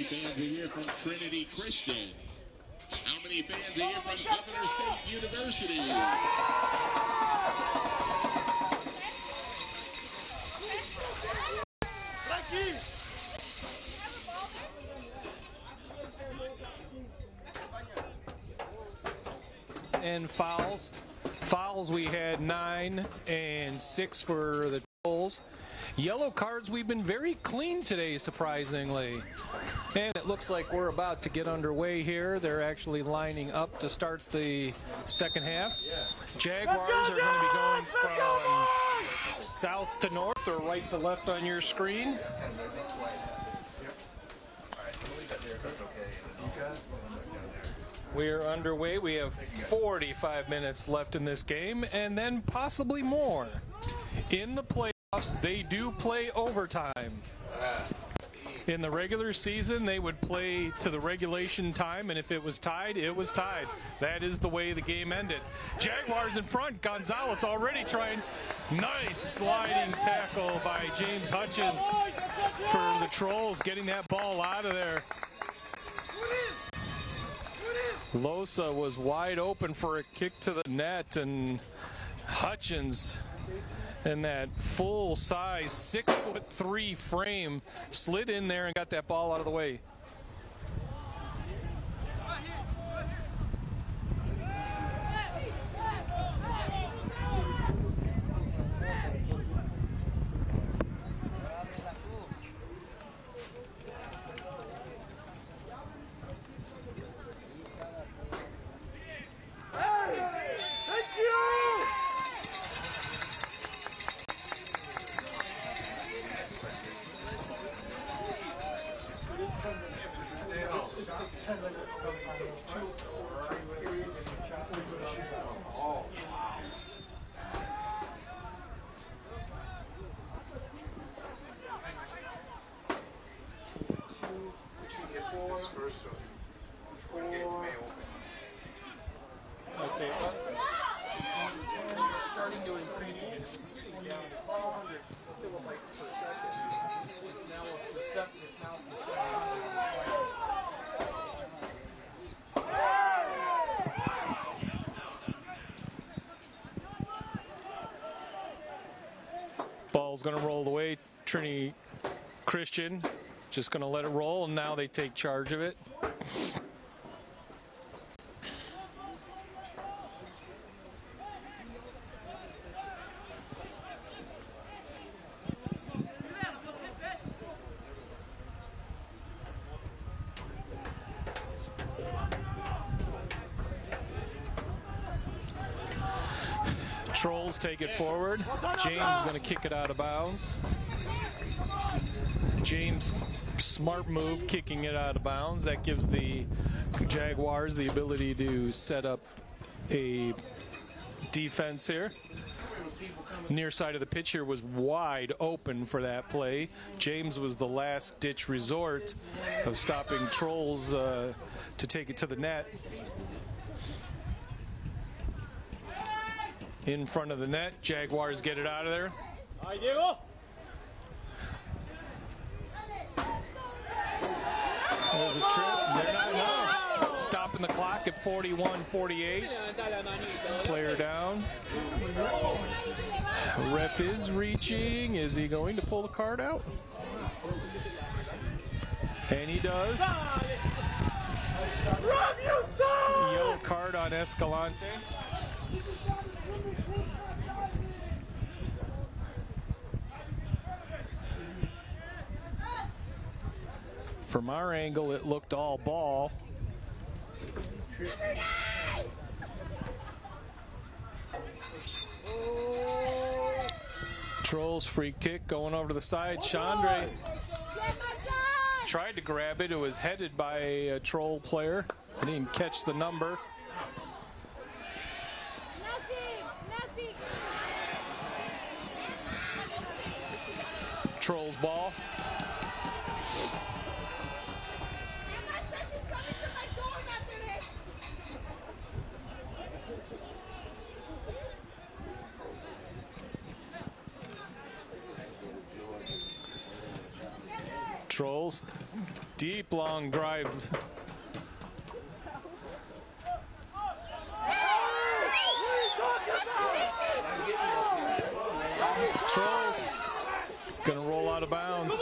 fans are here from Trinity Christian? How many fans are here from Governor State University? And fouls. Fouls, we had 9 and 6 for the Trolls. Yellow cards, we've been very clean today, surprisingly. And it looks like we're about to get underway here. They're actually lining up to start the second half. Jaguars are going to be going from south to north or right to left on your screen. We are underway. We have 45 minutes left in this game, and then possibly more. In the playoffs, they do play overtime. In the regular season, they would play to the regulation time, and if it was tied, it was tied. That is the way the game ended. Jaguars in front. Gonzalez already trying. Nice sliding tackle by James Hutchins for the Trolls, getting that ball out of there. Losa was wide open for a kick to the net, and Hutchins in that full-size 6'3" frame slid in there and got that ball out of the way. Okay, starting to increase again. It was sitting down at 200 kilobytes per second. It's now up to 7. It's now up to 700. Ball's going to roll away. Trinity Christian just going to let it roll, and now they take charge of it. Trolls take it forward. James going to kick it out of bounds. James, smart move, kicking it out of bounds. That gives the Jaguars the ability to set up a defense here. Near side of the pitch here was wide open for that play. James was the last ditch resort of stopping Trolls to take it to the net. In front of the net, Jaguars get it out of there. There's a trip. They're not, no. Stopping the clock at 41-48. Player down. Ref is reaching. Is he going to pull the card out? And he does. Yellow card on Escalante. From our angle, it looked all ball. Trolls free kick going over to the side. Chandre tried to grab it. It was headed by a Troll player. He didn't catch the number. Trolls ball. Trolls Deep long drive. Trolls gonna roll out of bounds.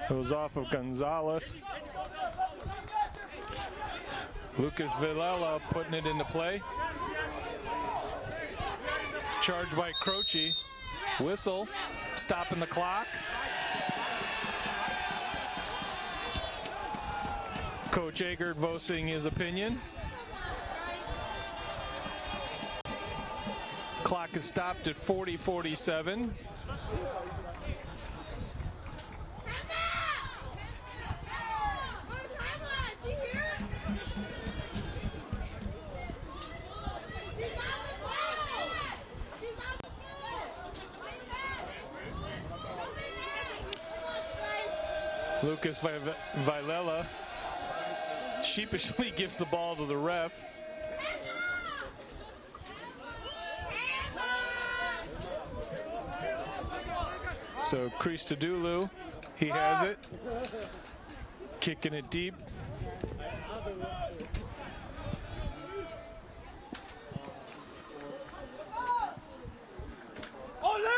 It was off of Gonzalez. Lucas Villela putting it into play. Charged by Croce. Whistle, stopping the clock. Coach Agard voicing his opinion. Clock is stopped at 40:47. Lucas Villela sheepishly gives the ball to the ref. So Christodoulou, he has it. Kicking it deep.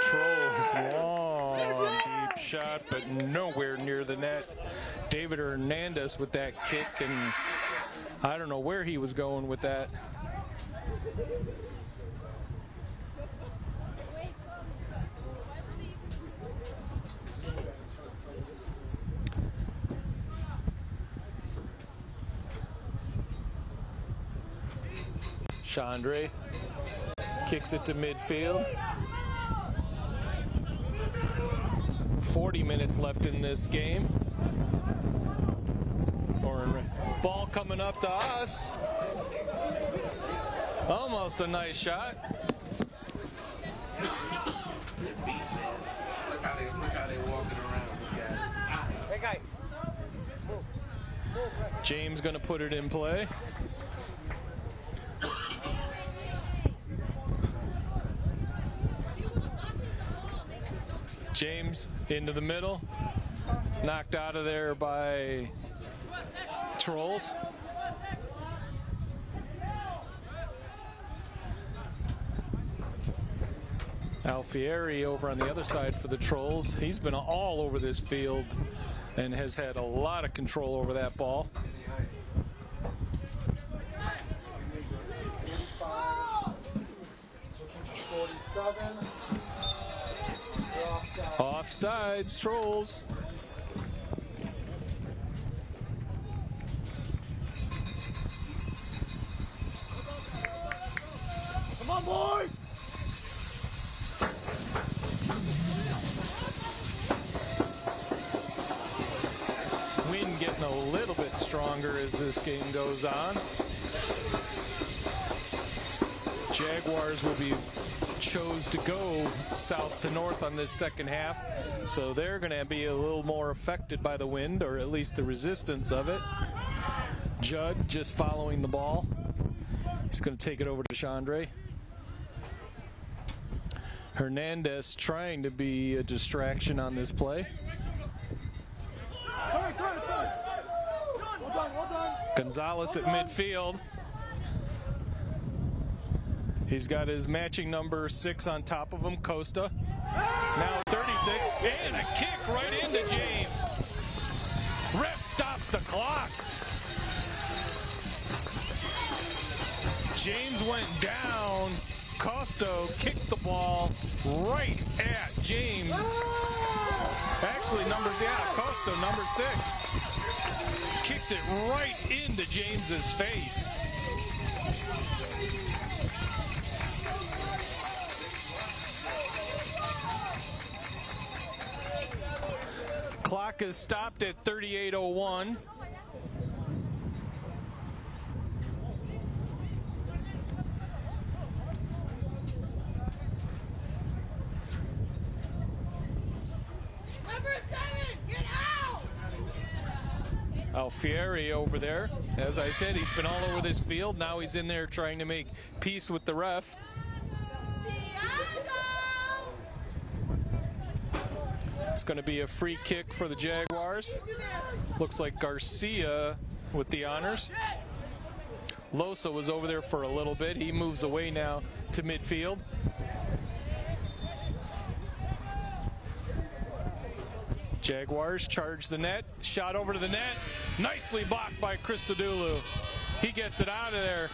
Trolls, long, deep shot, but nowhere near the net. David Hernandez with that kick, and I don't know where he was going with that. Chandre kicks it to midfield. 40 minutes left in this game. Ball coming up to us. Almost a nice shot. Look how they walking around. Hey, guy. James gonna put it in play. James into the middle, knocked out of there by Trolls. Alfieri over on the other side for the Trolls. He's been all over this field and has had a lot of control over that ball. Offsides, Trolls. Come on, boys! Wind getting a little bit stronger as this game goes on. Jaguars will be chose to go south to north on this second half, so they're going to be a little more affected by the wind, or at least the resistance of it. Judd just following the ball. He's going to take it over to Chandre. Hernandez trying to be a distraction on this play. Gonzalez at midfield. He's got his matching number 6 on top of him, Costa. Now 36, and a kick right into James. Ref stops the clock. James went down. Costa kicked the ball right at James. Actually, Costa, number 6. Kicks it right into James's face. Clock is stopped at 38:01. Number 7, get out! Alfieri over there. As I said, he's been all over this field. Now he's in there trying to make peace with the ref. It's going to be a free kick for the Jaguars. Looks like Garcia with the honors. Losa was over there for a little bit. He moves away now to midfield. Jaguars charge the net. Shot over to the net. Nicely blocked by Christodoulou. He gets it out of there.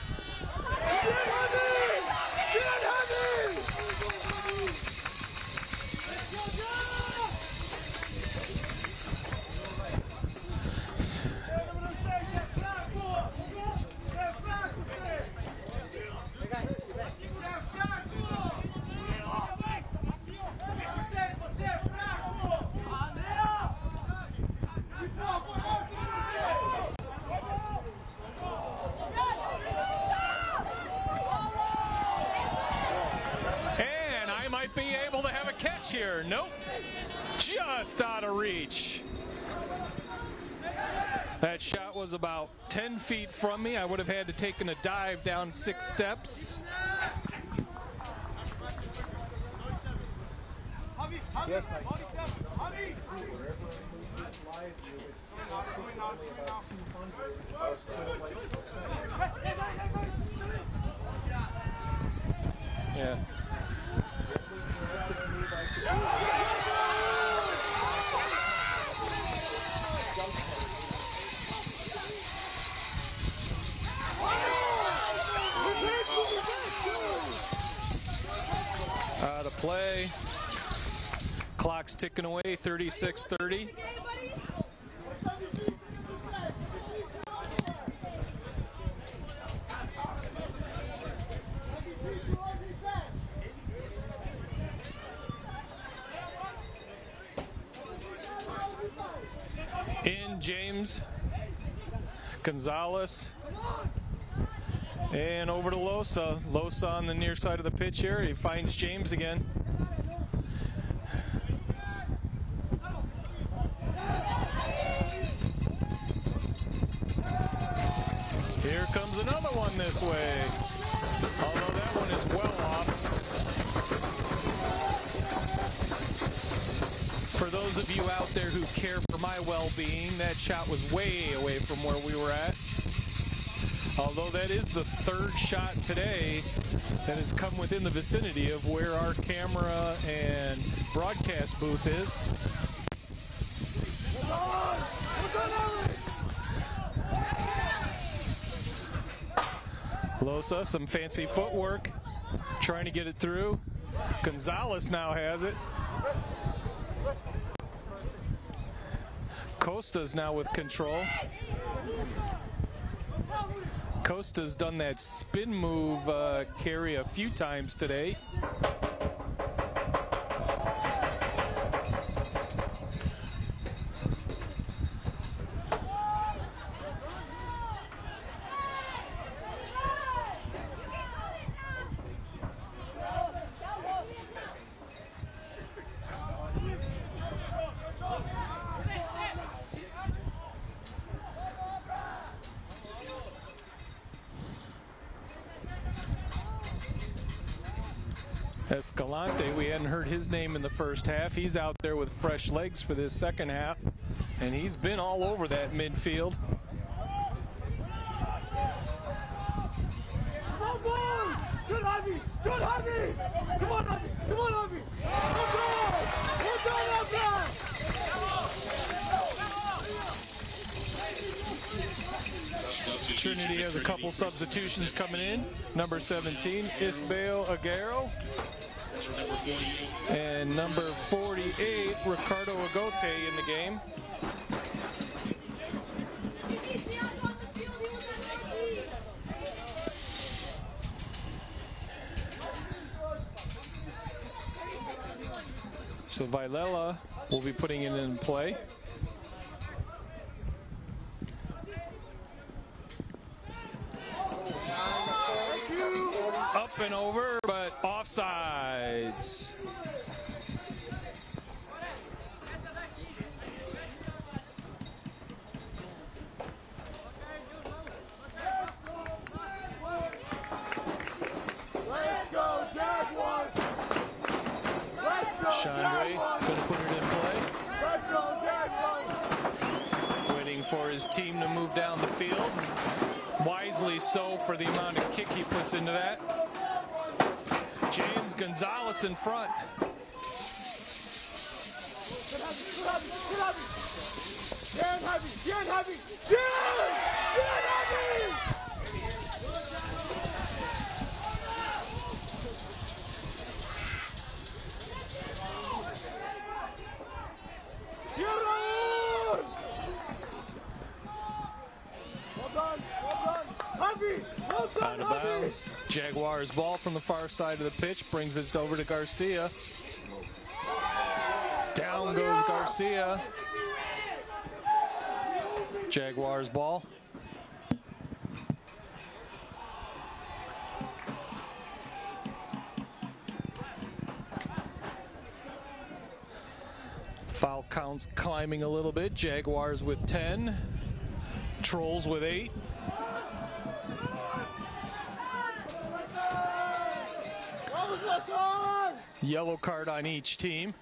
Be able to have a catch here. Nope. Just out of reach. That shot was about 10 feet from me. I would have had to taken a dive down 6 steps. Yes, yeah. Out of play. Clock's ticking away, 36-30. In James, Gonzalez, and over to Losa. Losa on the near side of the pitch here. He finds James again. Here comes another one this way. Although that one is well off. For those of you out there who care for my well-being, that shot was way away from where we were at. Although that is the 3rd shot today that has come within the vicinity of where our camera and broadcast booth is. Losa, some fancy footwork, trying to get it through. Gonzalez now has it. Costa's now with control. Costa's done that spin move carry a few times today. Escalante, we hadn't heard his name in the first half. He's out there with fresh legs for this second half, and he's been all over that midfield. Good, Javi! Good, Javi! Come on, Javi! Come on, Javi! Well done, Trinity has a couple substitutions coming in. Number 17, Isbel Aguero. And number 48, Ricardo Agote in the game. So Vilela will be putting it in play. Up and over, but offsides. Let's go, Jaguars! Let's go, Chandre going to put it in play. Waiting for his team to move down the field. Wisely so for the amount of kick he puts into that. James Gonzalez in front. Out of bounds. Jaguars ball from the far side of the pitch, brings it over to Garcia. Down goes Garcia. Jaguars ball. Foul counts climbing a little bit. Jaguars with 10. Trolls with 8. Yellow card on each team.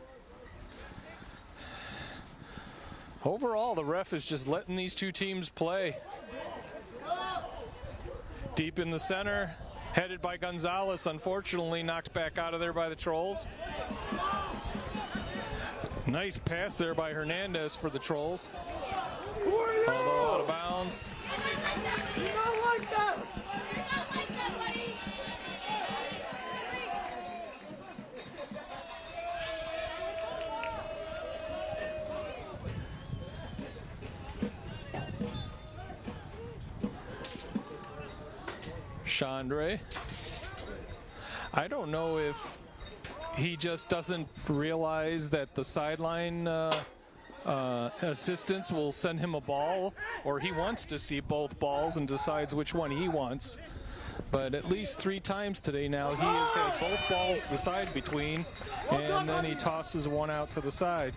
Overall, the ref is just letting these two teams play. Deep in the center, headed by Gonzalez, unfortunately knocked back out of there by the Trolls. Nice pass there by Hernandez for the Trolls. Although out of bounds. You don't like that! Chandre. I don't know if he just doesn't realize that the sideline assistants will send him a ball, or he wants to see both balls and decides which one he wants. But at least 3 times today now he has had both balls to decide between, and then he tosses one out to the side.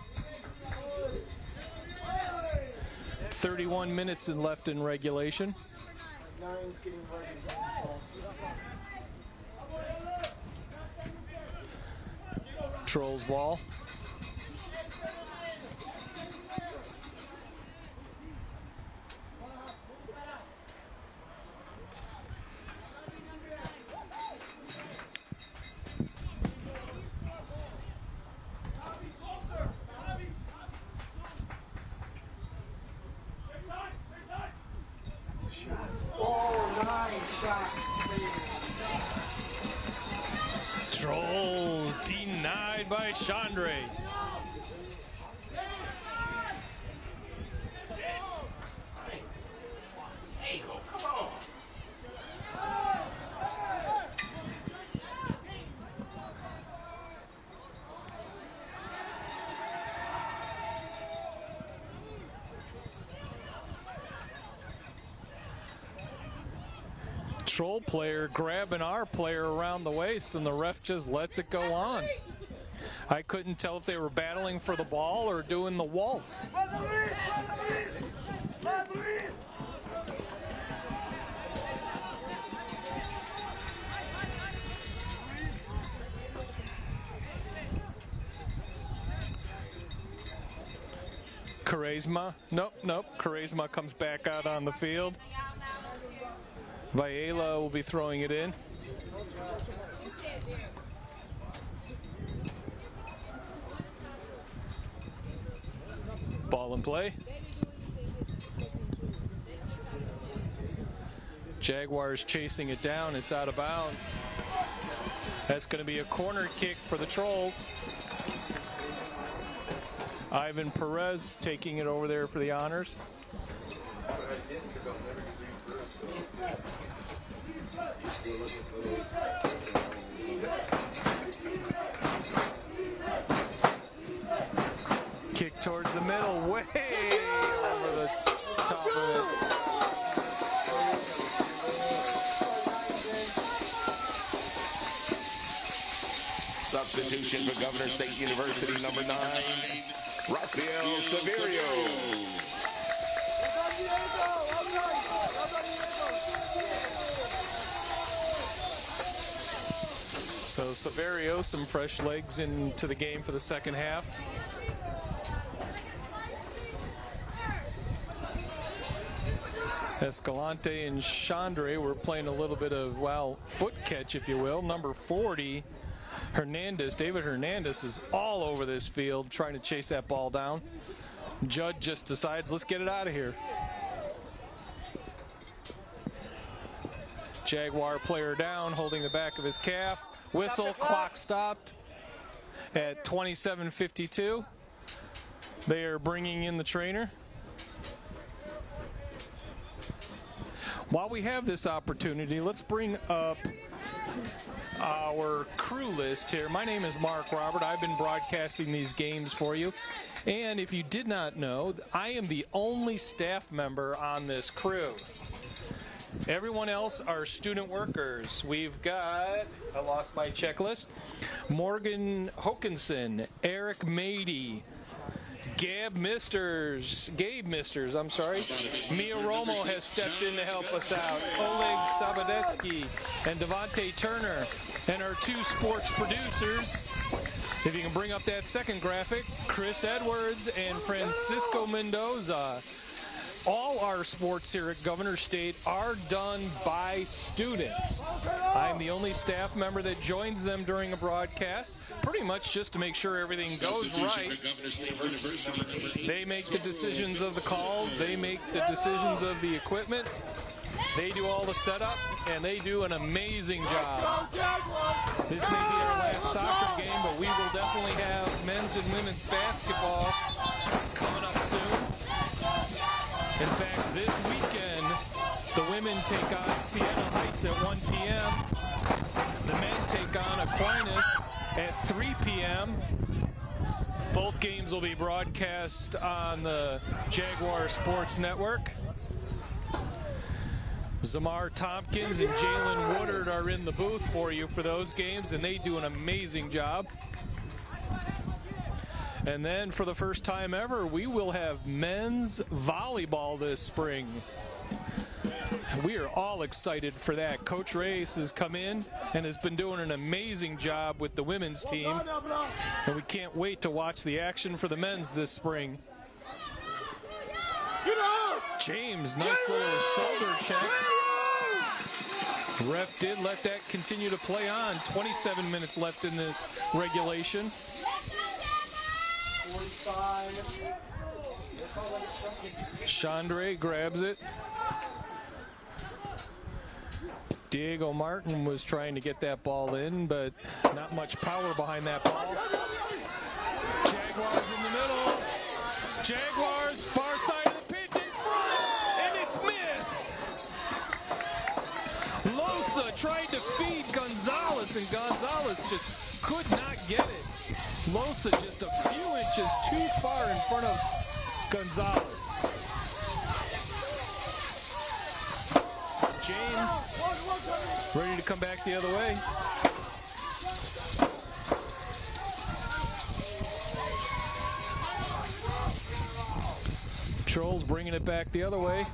31 minutes left in regulation. Trolls ball. Trolls denied by Chandre. Troll player grabbing our player around the waist, and the ref just lets it go on. I couldn't tell if they were battling for the ball or doing the waltz. Charisma, nope. Charisma comes back out on the field. Viela will be throwing it in. Ball in play. Jaguars chasing it down. It's out of bounds. That's going to be a corner kick for the Trolls. Ivan Perez taking it over there for the honors. Kick towards the middle, way over the top of it. Substitution for Governor State University, number 9, Rafael Severio. So Severio, some fresh legs into the game for the second half. Escalante and Chandre were playing a little bit of, well, foot catch, if you will. Number 40, Hernandez, David Hernandez, is all over this field trying to chase that ball down. Judd just decides, let's get it out of here. Jaguar player down, holding the back of his calf. Whistle, clock stopped at 27:52. They are bringing in the trainer. While we have this opportunity, let's bring up our crew list here. My name is Mark Robert. I've been broadcasting these games for you. And if you did not know, I am the only staff member on this crew. Everyone else are student workers. We've got, I lost my checklist, Morgan Hokinson, Eric Mady, Gabe Misters, I'm sorry. Mia Romo has stepped in to help us out. Oleg Sabadetsky and Devontae Turner. And our two sports producers, if you can bring up that second graphic, Chris Edwards and Francisco Mendoza. All our sports here at Governor State are done by students. I'm the only staff member that joins them during a broadcast, pretty much just to make sure everything goes right. They make the decisions of the calls, they make the decisions of the equipment, they do all the setup, and they do an amazing job. This may be our last soccer game, but we will definitely have men's and women's basketball coming up soon. In fact, this weekend, the women take on Siena Heights at 1 p.m. The men take on Aquinas at 3 p.m. Both games will be broadcast on the Jaguar Sports Network. Zamar Tompkins and Jalen Woodard are in the booth for you for those games, and they do an amazing job. And then for the first time ever, we will have men's volleyball this spring. We are all excited for that. Coach Reyes has come in and has been doing an amazing job with the women's team. And we can't wait to watch the action for the men's this spring. James, nice little shoulder check. Ref did let that continue to play on. 27 minutes left in this regulation. Chandre grabs it. Diego Martin was trying to get that ball in, but not much power behind that ball. Jaguars in the middle. Jaguars far side of the pitch in front, and it's missed. Losa tried to feed Gonzalez, and Gonzalez just could not get it. Losa just a few inches too far in front of Gonzalez. James ready to come back the other way. Trolls bringing it back the other way.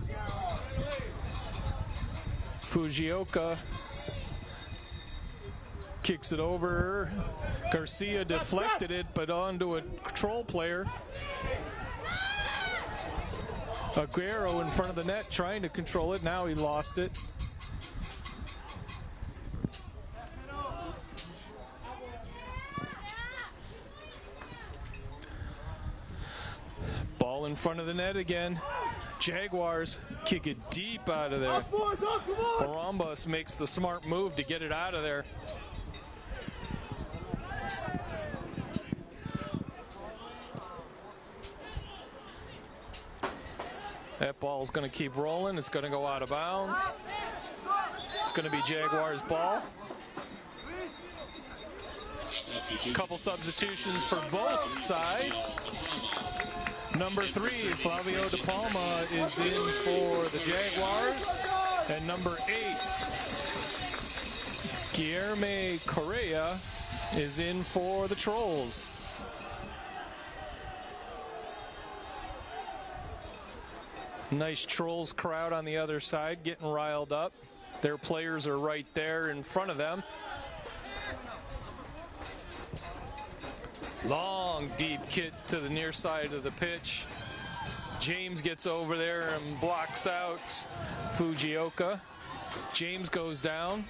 Fujioka kicks it over. Garcia deflected it, but onto a Troll player. Aguero in front of the net trying to control it. Now he lost it. Ball in front of the net again. Jaguars kick it deep out of there. Barambas makes the smart move to get it out of there. That ball's going to keep rolling. It's going to go out of bounds. It's going to be Jaguars' ball. A couple substitutions for both sides. Number 3, Flavio De Palma is in for the Jaguars. And number 8, Guilherme Correa is in for the Trolls. Nice Trolls crowd on the other side getting riled up. Their players are right there in front of them. Long, deep kick to the near side of the pitch. James gets over there and blocks out Fujioka. James goes down.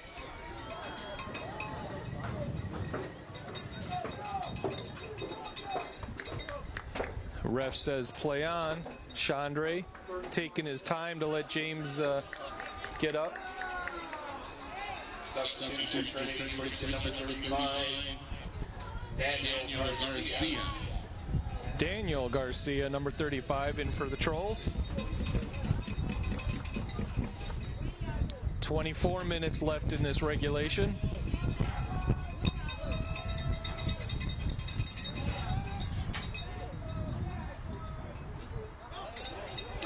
Ref says play on. Chandre taking his time to let James get up. Substitution for Trinity Christian, number 35, Daniel Garcia. Daniel Garcia, number 35, in for the Trolls. 24 minutes left in this regulation.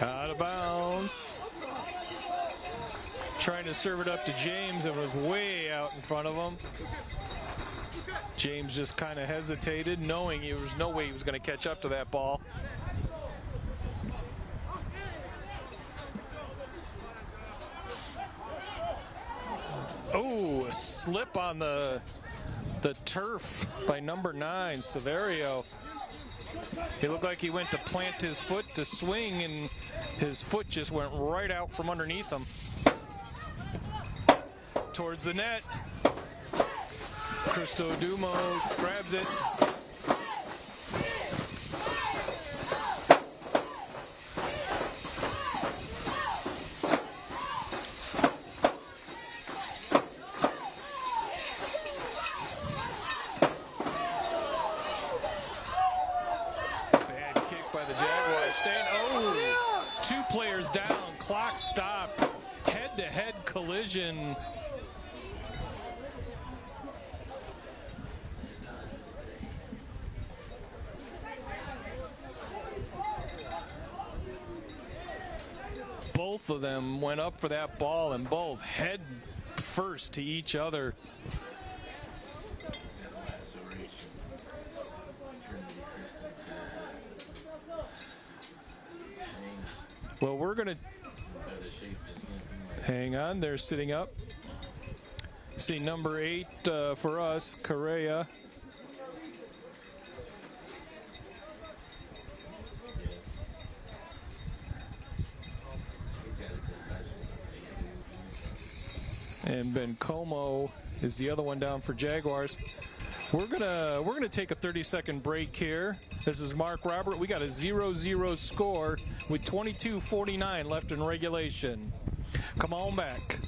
Out of bounds. Trying to serve it up to James. It was way out in front of him. James just kind of hesitated, knowing there was no way he was going to catch up to that ball. Oh, a slip on the turf by number 9, Severio. He looked like he went to plant his foot to swing, and his foot just went right out from underneath him. Towards the net. Cristo Dumo grabs it. Bad kick by the Jaguars. Oh, 2 players down. Clock stopped. Head-to-head collision. Both of them went up for that ball and both head first to each other. Well, we're going to hang on. They're sitting up. See number 8 for us, Correa. And Bencomo is the other one down for Jaguars. We're gonna take a 30-second break here. This is Mark Robert. We got a 0-0 score with 22:49 left in regulation. Come on back.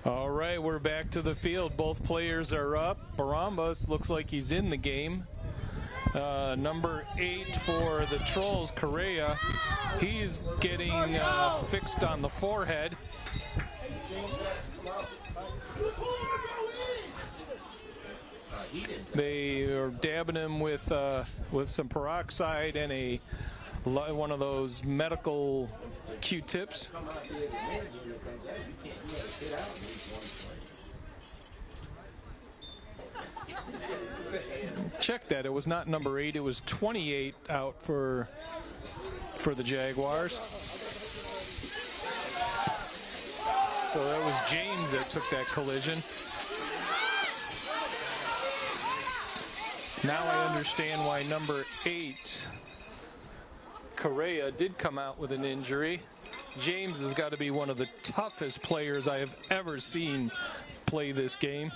All right, we're back to the field. Both players are up. Barambas looks like he's in the game. Number 8 for the Trolls, Correa. He's getting fixed on the forehead. They are dabbing him with some peroxide and one of those medical Q-tips. Check that. It was not number 8. It was 28 out for the Jaguars. So that was James that took that collision. Now I understand why number 8, Correa, did come out with an injury. James has got to be one of the toughest players I have ever seen play this game.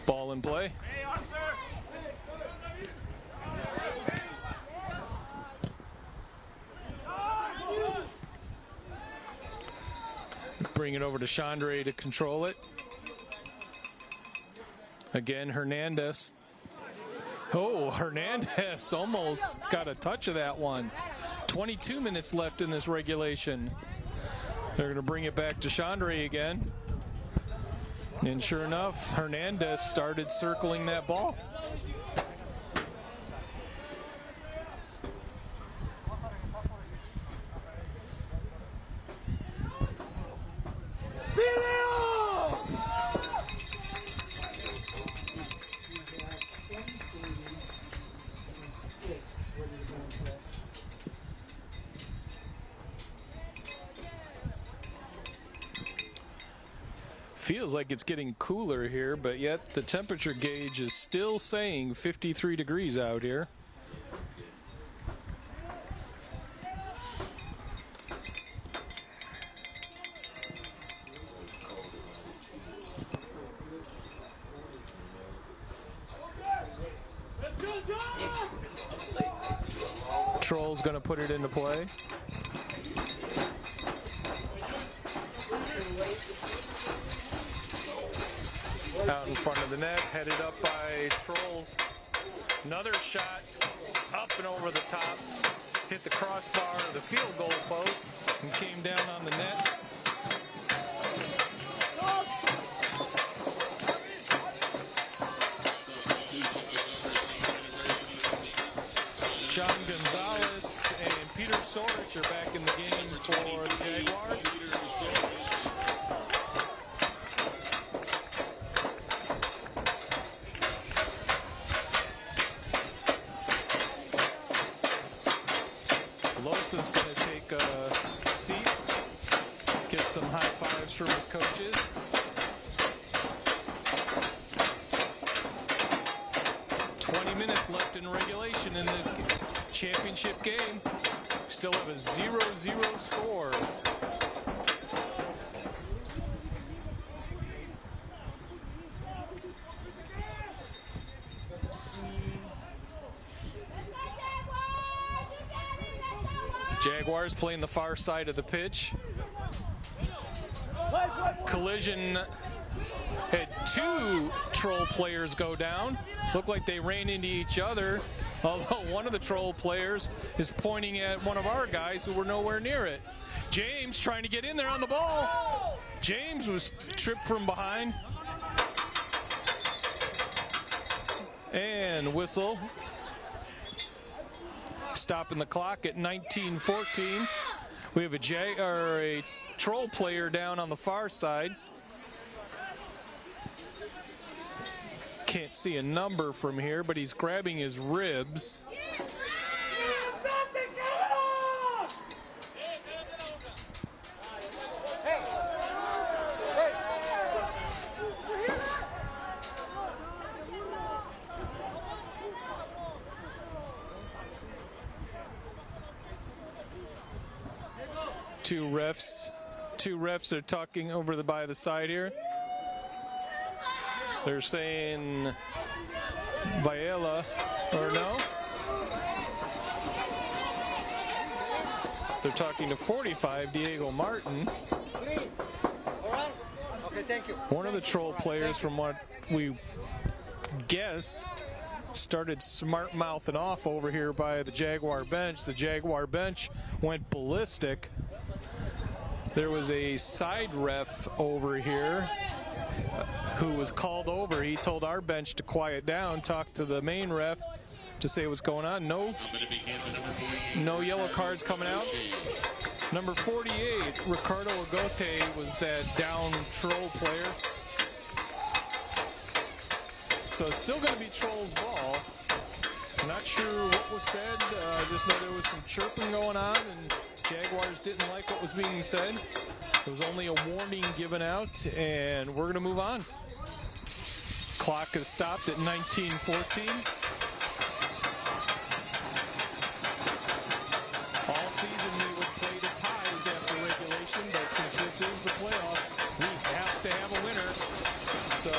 Ball in play. bring it over to Chandre to control it. Again, Hernandez. Oh, Hernandez almost got a touch of that one. 22 minutes left in this regulation. They're going to bring it back to Chandre again. And sure enough, Hernandez started circling that ball. Feels like it's getting cooler here, but yet the temperature gauge is still saying 53 degrees out here. Troll's going to put it into play. Out in front of the net, headed up by Trolls. Another shot up and over the top. Hit the crossbar of the field goal post and came down on the net. John Gonzalez and Peter Sorich are back in the game for the Jaguars. Is going to take a seat, get some high fives from his coaches. Minutes left in regulation in this championship game. Still have a 0-0 score. Jaguars playing the far side of the pitch. Collision had two Troll players go down. Looked like they ran into each other, although one of the Troll players is pointing at one of our guys who were nowhere near it. James trying to get in there on the ball. James was tripped from behind. And whistle. Stopping the clock at 19:14. We have a Troll player down on the far side. Can't see a number from here, but he's grabbing his ribs. Two refs are talking over by the side here. They're saying Viela, or no? They're talking to 45, Diego Martin. Okay, thank you. One of the Troll players, from what we guess, started smart mouthing off over here by the Jaguar bench. The Jaguar bench went ballistic. There was a side ref over here who was called over. He told our bench to quiet down, talk to the main ref to say what's going on. No yellow cards coming out. Number 48, Ricardo Agote, was that down Troll player. So it's still going to be Troll's ball. Not sure what was said. Just know there was some chirping going on, and Jaguars didn't like what was being said. There was only a warning given out, and we're going to move on. Clock is stopped at 19:14. All season we would play to ties after regulation, but since this is the playoff, we have to have a winner. So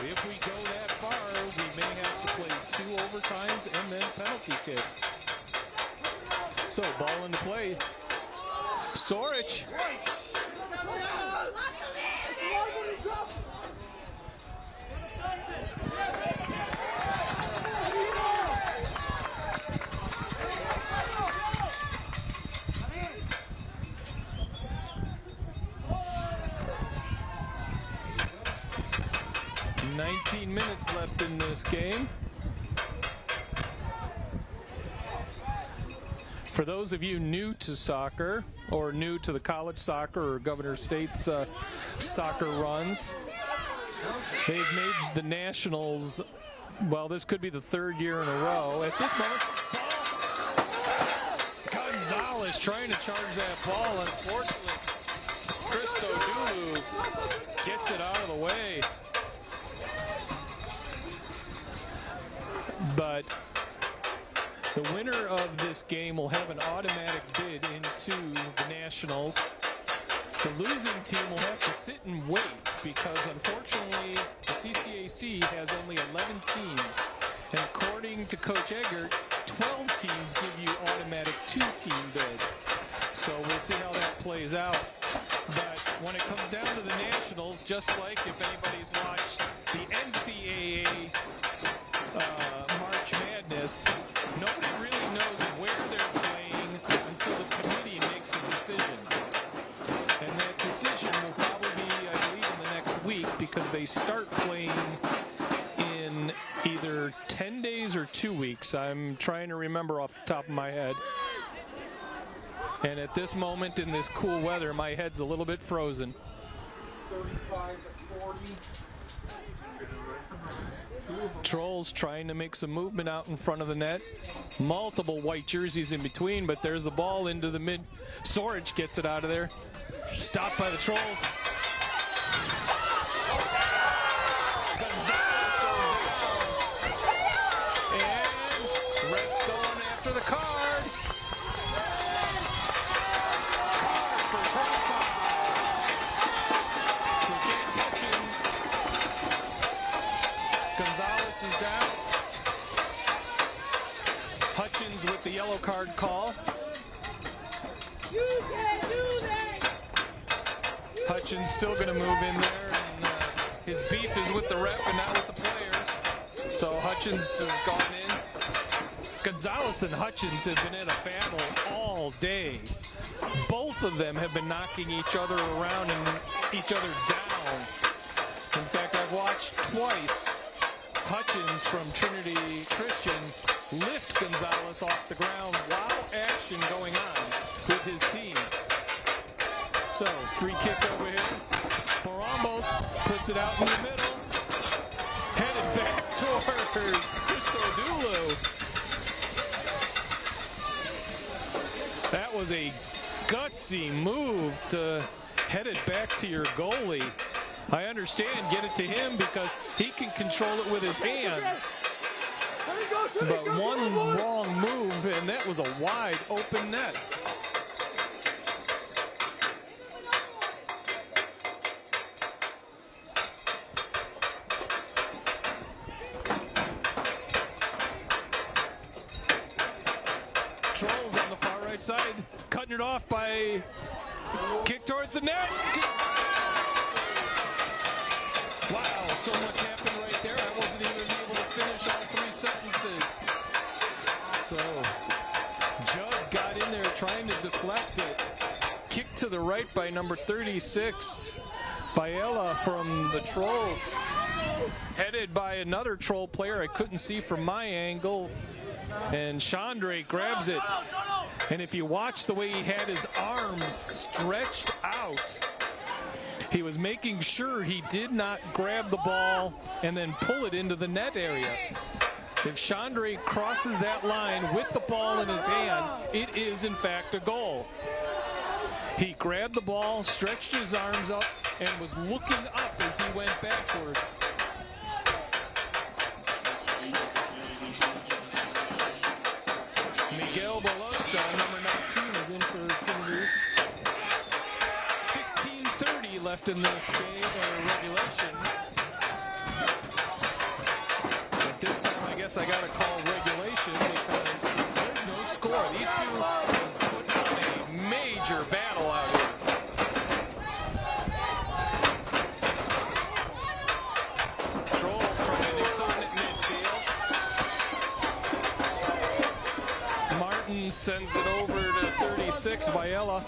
if we go that far, we may have to play 2 overtimes and then penalty kicks. So ball into play. Sorich. 19 minutes left in this game. For those of you new to soccer or new to the college soccer or Governor State's soccer runs, they've made the Nationals, well, this could be the third year in a row. At this moment, Gonzalez trying to charge that ball. Unfortunately, Cristo Dulu gets it out of the way. But the winner of this game will have an automatic bid into the Nationals. The losing team will have to sit and wait because, unfortunately, the CCAC has only 11 teams. And according to Coach Eggert, 12 teams give you automatic two-team bid. So we'll see how that plays out. But when it comes down to the Nationals, just like if anybody's watched the NCAA March Madness, nobody really knows where they're playing until the committee makes a decision. And that decision will probably be, I believe, in the next week because they start playing in either 10 days or 2 weeks. I'm trying to remember off the top of my head. And at this moment in this cool weather, my head's a little bit frozen. 35-40. Trolls trying to make some movement out in front of the net. Multiple white jerseys in between, but there's the ball into the mid. Sorich gets it out of there. Stopped by the Trolls. Gonzalez goes down. And ref's going after the card. Card for 25. So James Hutchins. Gonzalez is down. Hutchins with the yellow card call. You can't do that! Hutchins still going to move in there, and his beef is with the ref and not with the player. So Hutchins has gone in. Gonzalez and Hutchins have been in a battle all day. Both of them have been knocking each other around and each other down. In fact, I've watched twice Hutchins from Trinity Christian lift Gonzalez off the ground while action going on with his team. So, free kick over here. Porambos puts it out in the middle. Headed back towards Cristo Dulu. That was a gutsy move to head it back to your goalie. I understand, get it to him because he can control it with his hands. But one wrong move, and that was a wide open net. Trolls on the far right side, cutting it off by kick towards the net. Wow, so much happened right there. I wasn't even able to finish all 3 sentences. So, Judd got in there trying to deflect it. Kick to the right by number 36, Biella from the Trolls. Headed by another Troll player I couldn't see from my angle. And Chandre grabs it. And if you watch the way he had his arms stretched out, he was making sure he did not grab the ball and then pull it into the net area. If Chandre crosses that line with the ball in his hand, it is in fact a goal. He grabbed the ball, stretched his arms up, and was looking up as he went backwards. Miguel Balosta, number 19, is in for Trinity. 15:30 left in this game, or regulation. But this time, I guess I got to call regulation because there's no score. These two put on a major battle out here. Trolls trying to do something at midfield. Martin sends it over to 36, Biella.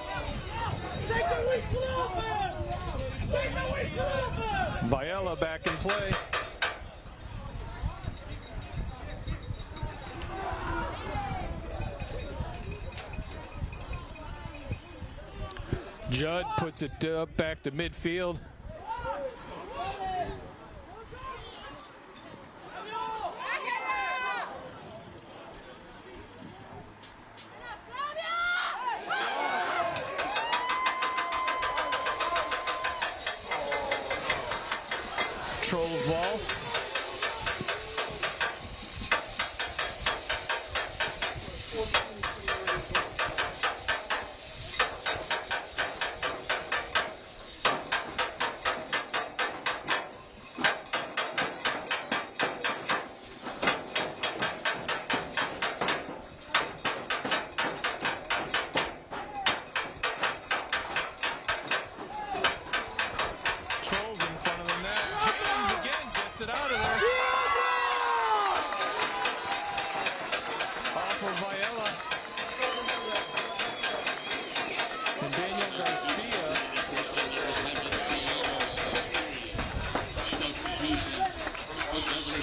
Biella back in play. Judd puts it back to midfield. Trolls ball.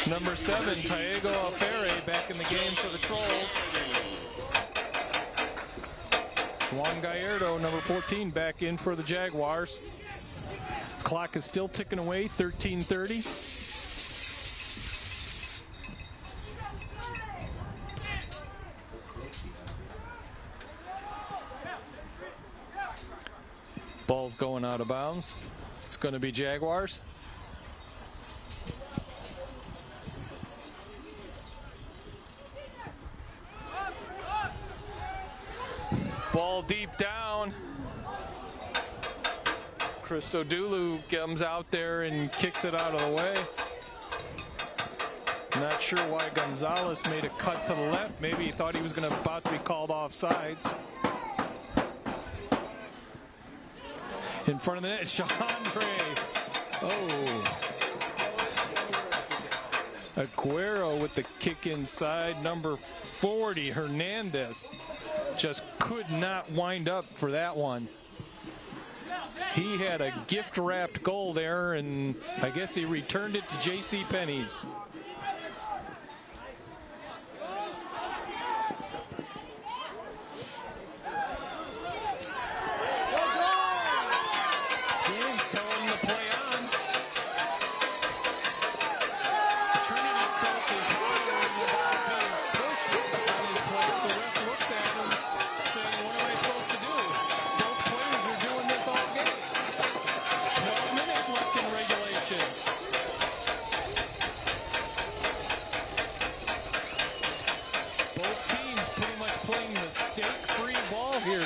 Number 7, Taego Alfere back in the game for the Trolls. Juan Gallardo, number 14, back in for the Jaguars. Clock is still ticking away, 13:30. Ball's going out of bounds. It's going to be Jaguars. Ball deep down. Christodoulou comes out there and kicks it out of the way. Not sure why Gonzalez made a cut to the left. Maybe he thought he was about to be called offsides. In front of the net, Chandre. Oh. Aguero with the kick inside. Number 40, Hernandez. Just could not wind up for that one. He had a gift-wrapped goal there, and I guess he returned it to J.C. Penney's.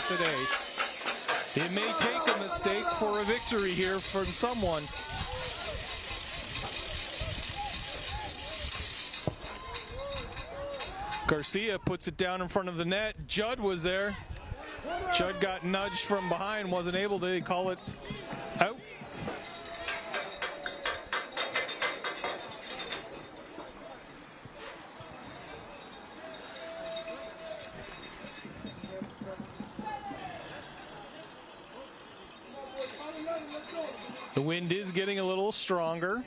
Today. It may take a mistake for a victory here from someone. Garcia puts it down in front of the net. Judd was there. Judd got nudged from behind, wasn't able to call it out. The wind is getting a little stronger.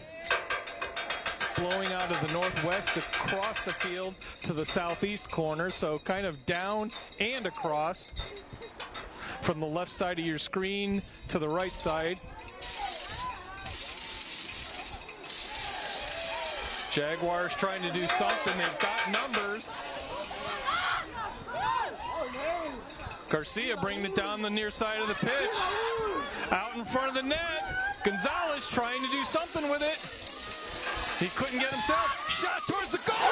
It's blowing out of the northwest across the field to the southeast corner, so kind of down and across from the left side of your screen to the right side. Jaguars trying to do something. They've got numbers. Garcia bringing it down the near side of the pitch. Out in front of the net. Gonzalez trying to do something with it. He couldn't get himself. Shot towards the goal.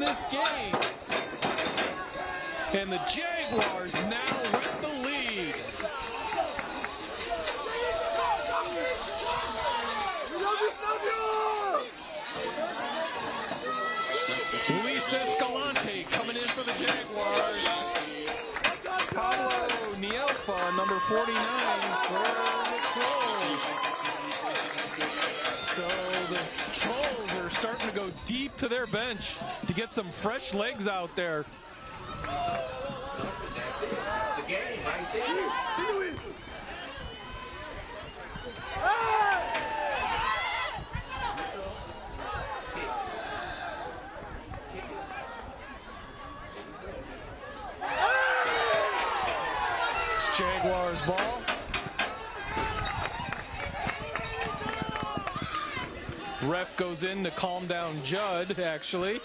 this game. And the Jaguars now with the lead. Luis Escalante coming in for the Jaguars. Pablo Nielfa, number 49 for the Trolls. So the Trolls are starting to go deep to their bench to get some fresh legs out there. That's it. That's the game right there. It's Jaguars ball. Ref goes in to calm down Judd, actually.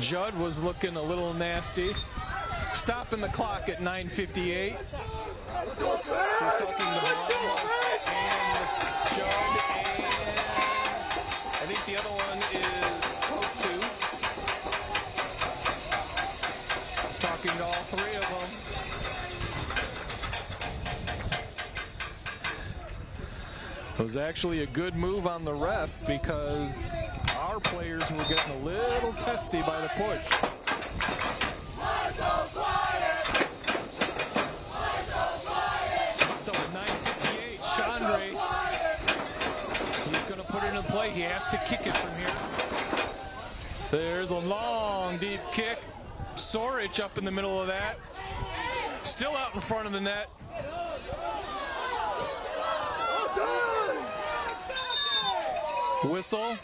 Judd was looking a little nasty. Stopping the clock at 9:58. Consulting the Broncos and Judd, and I think the other one is Kotu. Talking to all three of them. It was actually a good move on the ref because our players were getting a little testy by the push. So at 9:58, Chandre, he's going to put it in play. He has to kick it from here. There's a long, deep kick. Sorich up in the middle of that. Still out in front of the net. Whistle.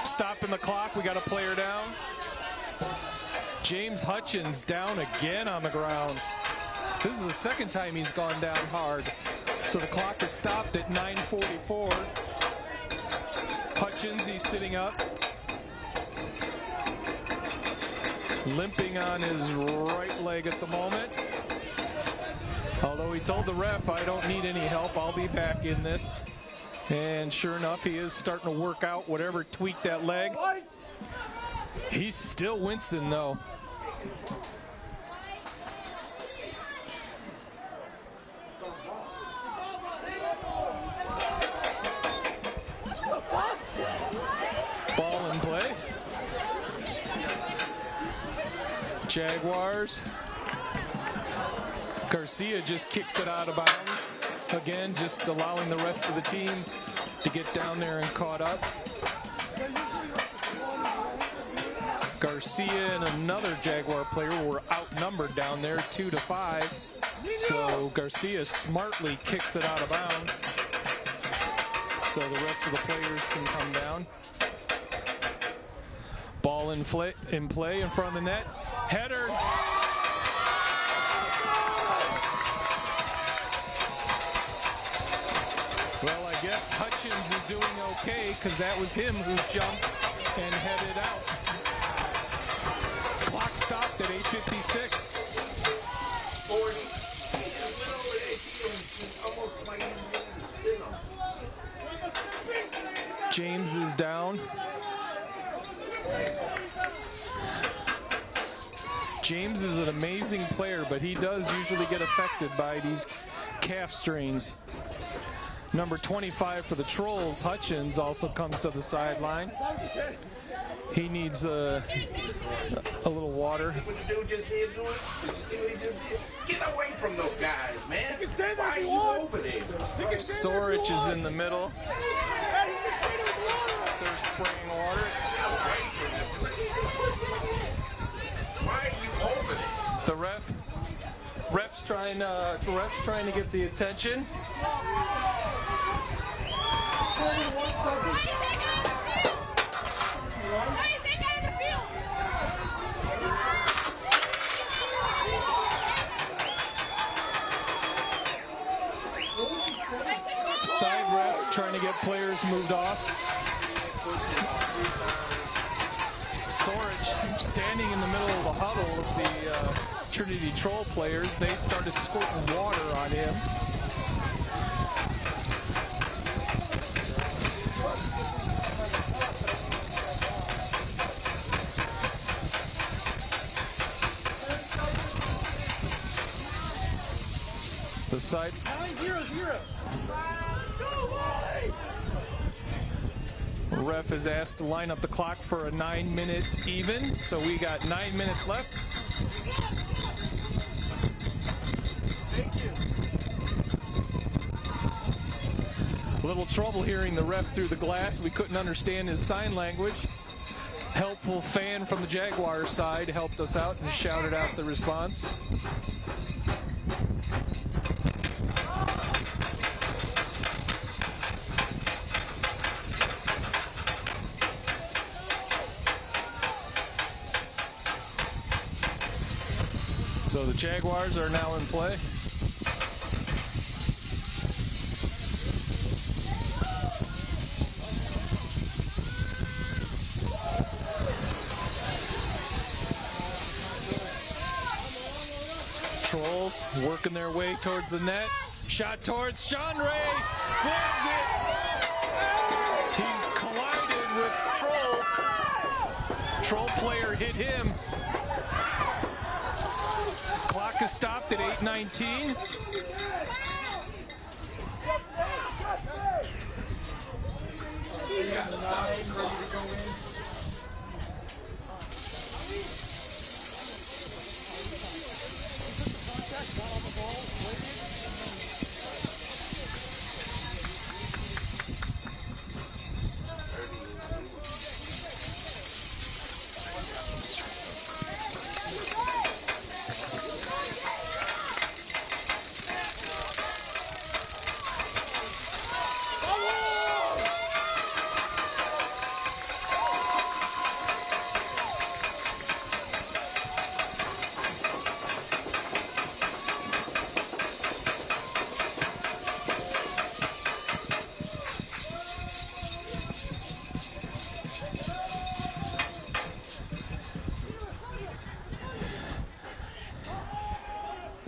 Stopping the clock. We got a player down. James Hutchins down again on the ground. This is the second time he's gone down hard. So the clock is stopped at 9:44. Hutchins, he's sitting up. Limping on his right leg at the moment. Although he told the ref, I don't need any help, I'll be back in this. And sure enough, he is starting to work out whatever tweaked that leg. He's still wincing though. Ball in play. Jaguars. Garcia just kicks it out of bounds. Again, just allowing the rest of the team to get down there and caught up. Garcia and another Jaguar player were outnumbered down there 2-5. So Garcia smartly kicks it out of bounds. So the rest of the players can come down. Ball in play in front of the net. Header. Well, I guess Hutchins is doing okay because that was him who jumped and headed out. Clock stopped at 8:56. James is down. James is an amazing player, but he does usually get affected by these calf strains. Number 25 for the Trolls, Hutchins, also comes to the sideline. He needs a little water. What the dude just did to him? Did you see what he just did? Get away from those guys, man. Why are you over there? Sorich is in the middle. They're spraying water. Why are you over there? The ref's trying to get the attention. Side ref trying to get players moved off. Sorich standing in the middle of the huddle of the Trinity Troll players. They started squirting water on him. The side. 9-0-0. Ref is asked to line up the clock for a 9-minute even, so we got 9 minutes left. A little trouble hearing the ref through the glass. We couldn't understand his sign language. Helpful fan from the Jaguars side helped us out and shouted out the response. So the Jaguars are now in play. Trolls working their way towards the net. Shot towards Sean Ray. Wins it. He collided with Trolls. Troll player hit him. Clock is stopped at 8:19.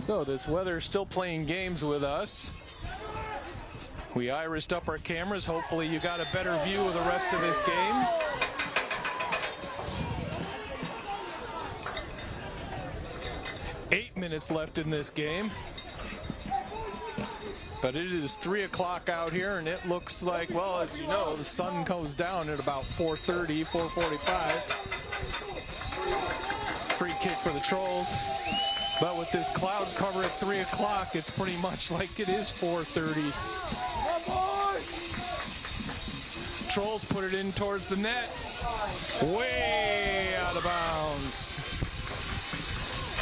So this weather is still playing games with us. We irised up our cameras. Hopefully you got a better view of the rest of this game. Eight minutes left in this game. But it is 3 o'clock out here, and it looks like, well, as you know, the sun goes down at about 4:30, 4:45. Free kick for the Trolls. But with this cloud cover at 3 o'clock, it's pretty much like it is 4:30. Trolls put it in towards the net. Way out of bounds.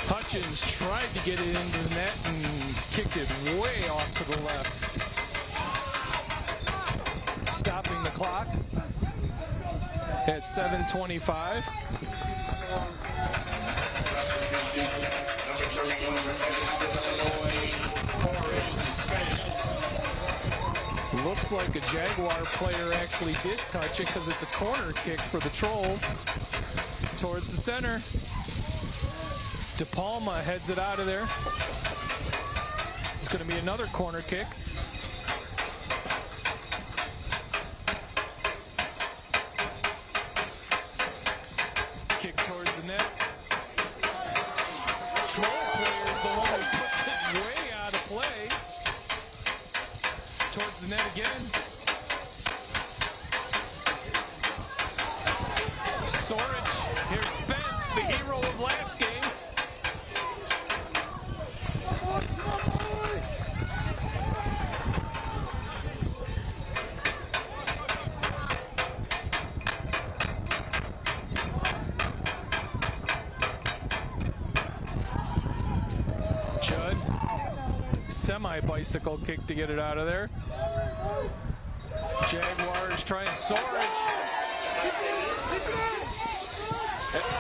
Hutchins tried to get it into the net and kicked it way off to the left. Stopping the clock at 7:25. Looks like a Jaguar player actually did touch it because it's a corner kick for the Trolls towards the center. De Palma heads it out of there. It's going to be another corner kick. Kick towards the net. Troll player is the one who puts it way out of play. Towards the net again. Sorich, here's Spence, the hero of last game. Judd, semi-bicycle kick to get it out of there. Jaguars trying Sorich.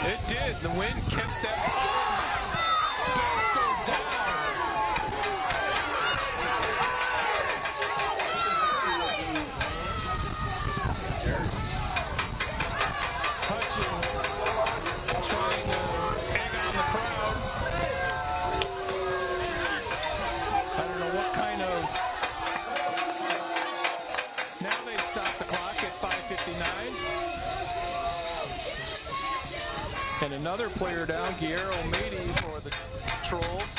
It did. The wind kept that power back. Spence goes down. Hutchins trying to egg on the crowd. I don't know what kind of... Now they've stopped the clock at 5:59. And another player down, Guillermo Mady for the Trolls.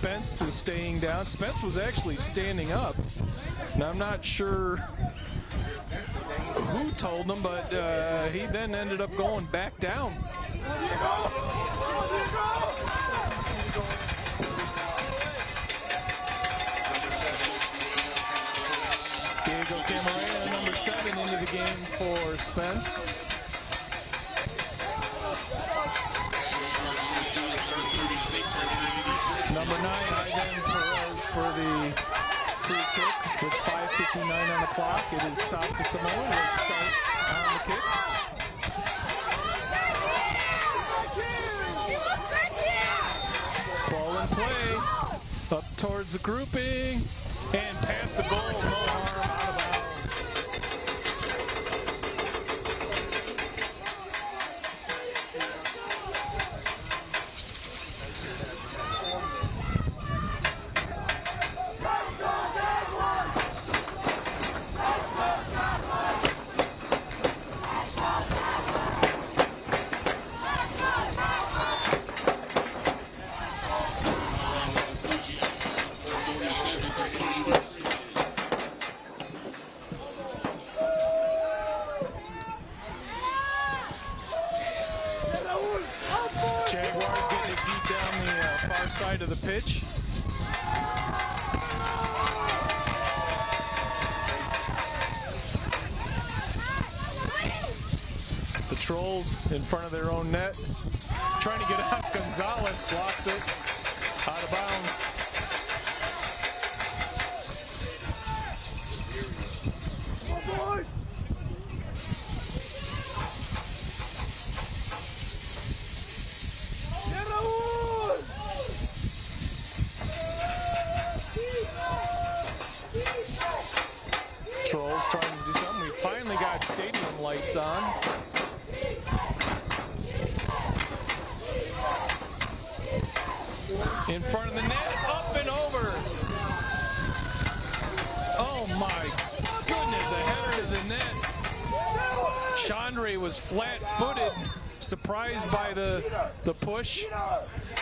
Spence is staying down. Spence was actually standing up. And I'm not sure who told him, but he then ended up going back down. Diego Camarena, number 7, into the game for Spence. Number 9, Ivan Perez for the free kick with 5:59 on the clock. It is stopped at the moment. We'll start on the kick. Ball in play. Up towards the grouping. And past the goal. No harm, out of bounds. Jaguars getting it deep down the far side of the pitch. The Trolls in front of their own net. Trying to get out. Gonzalez blocks it. Out of bounds. Trolls trying to do something. We finally got stadium lights on. In front of the net, up and over. Oh my goodness, a header to the net. Chandre was flat-footed, surprised by the push.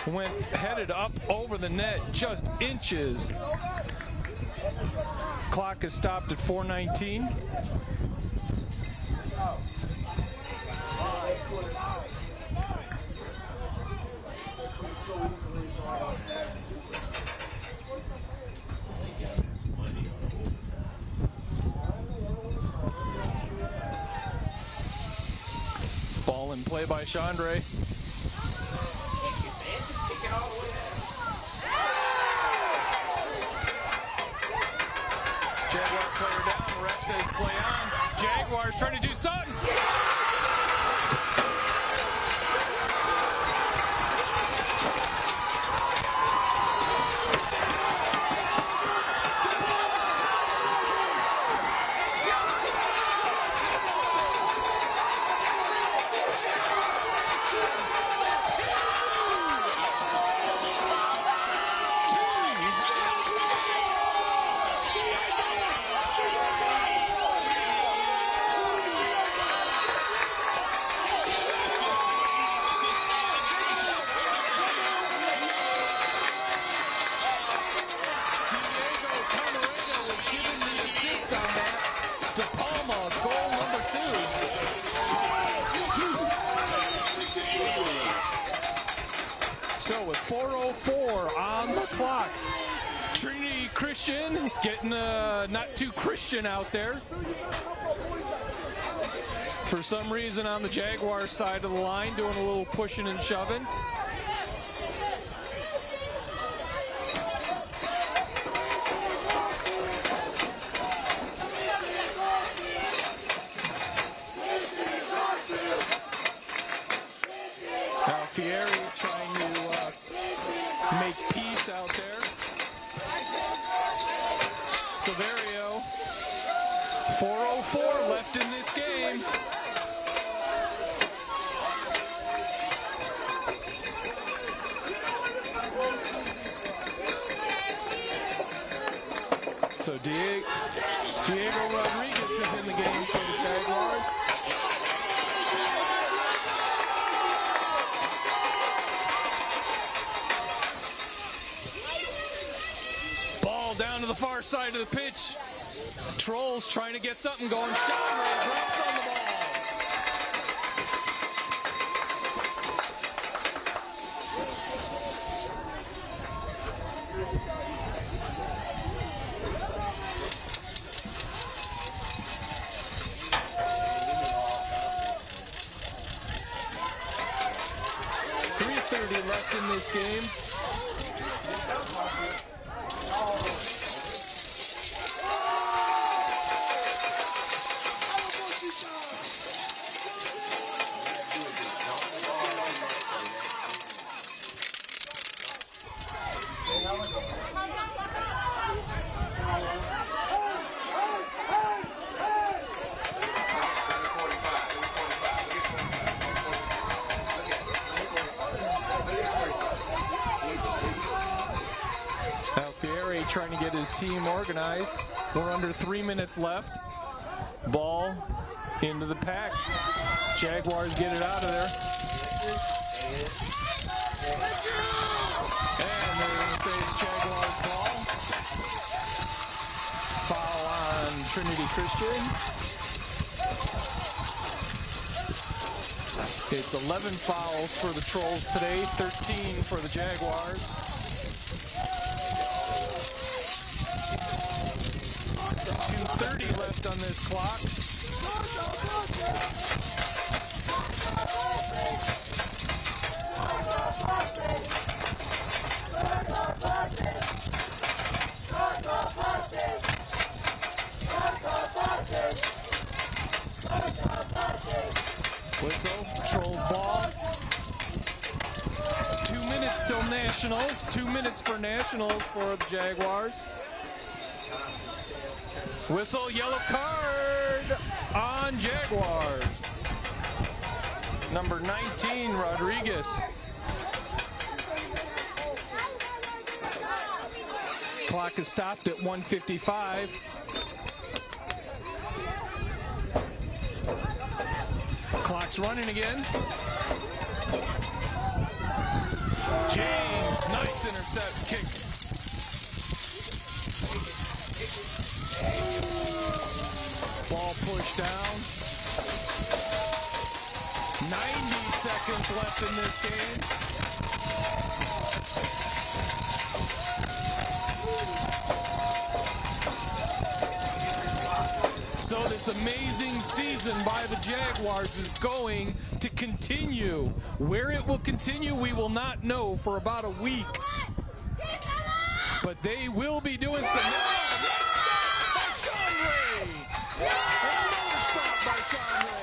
Went headed up over the net, just inches. Clock is stopped at 4:19. Ball in play by Chandre. Jaguar player down. Ref says play on. Jaguars trying to do something. So with 4:04 on the clock, Trinity Christian getting not too Christian out there. For some reason on the Jaguar side of the line, doing a little pushing and shoving. Fieri trying to make peace out there. Severio, 4:04 left in this game. So Diego Rodriguez is in the game for the Jaguars. side of the pitch. Trolls trying to get something going. Chandra drops on the ball. Left in this game. Trying to get his team organized. We're under 3 minutes left. Ball into the pack. Jaguars get it out of there. And they're going to say it's Jaguars ball. Foul on Trinity Christian. It's 11 fouls for the Trolls today, 13 for the Jaguars. 2:30 left on this clock. Whistle, Trolls ball. 2 minutes till Nationals. 2 minutes for Nationals for the Jaguars. Whistle, yellow card on Jaguars. Number 19, Rodriguez. Clock is stopped at 1:55. Clock's running again. James, nice intercept kick. Ball pushed down. 90 seconds left in this game. So this amazing season by the Jaguars is going to continue. Where it will continue, we will not know for about a week. But they will be doing some... Another stop by Chandra.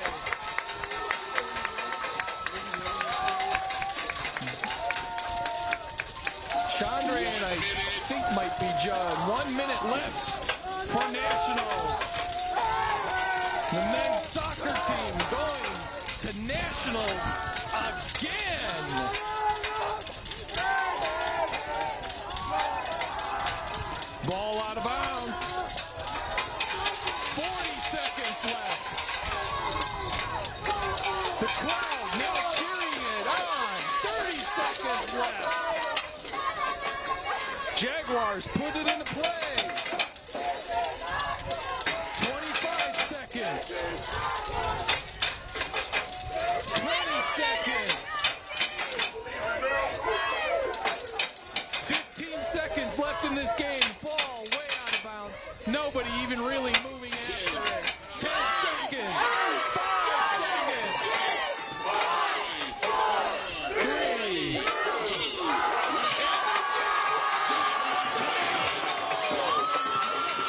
Chandra and I think might be Judd. 1 minute left for Nationals. The men's soccer team going to Nationals again. Ball out of bounds. 40 seconds left. The crowd now cheering it on. 30 seconds left. Jaguars put it into play. 25 seconds. 20 seconds. 15 seconds left in this game. Ball way out of bounds. Nobody even really moving after it. 10 seconds. 5 seconds. 3.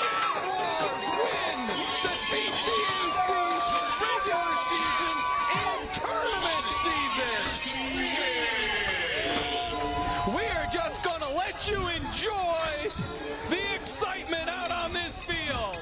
Jaguars win the CCAC regular season and tournament season. We are just going to let you enjoy the excitement out on this field.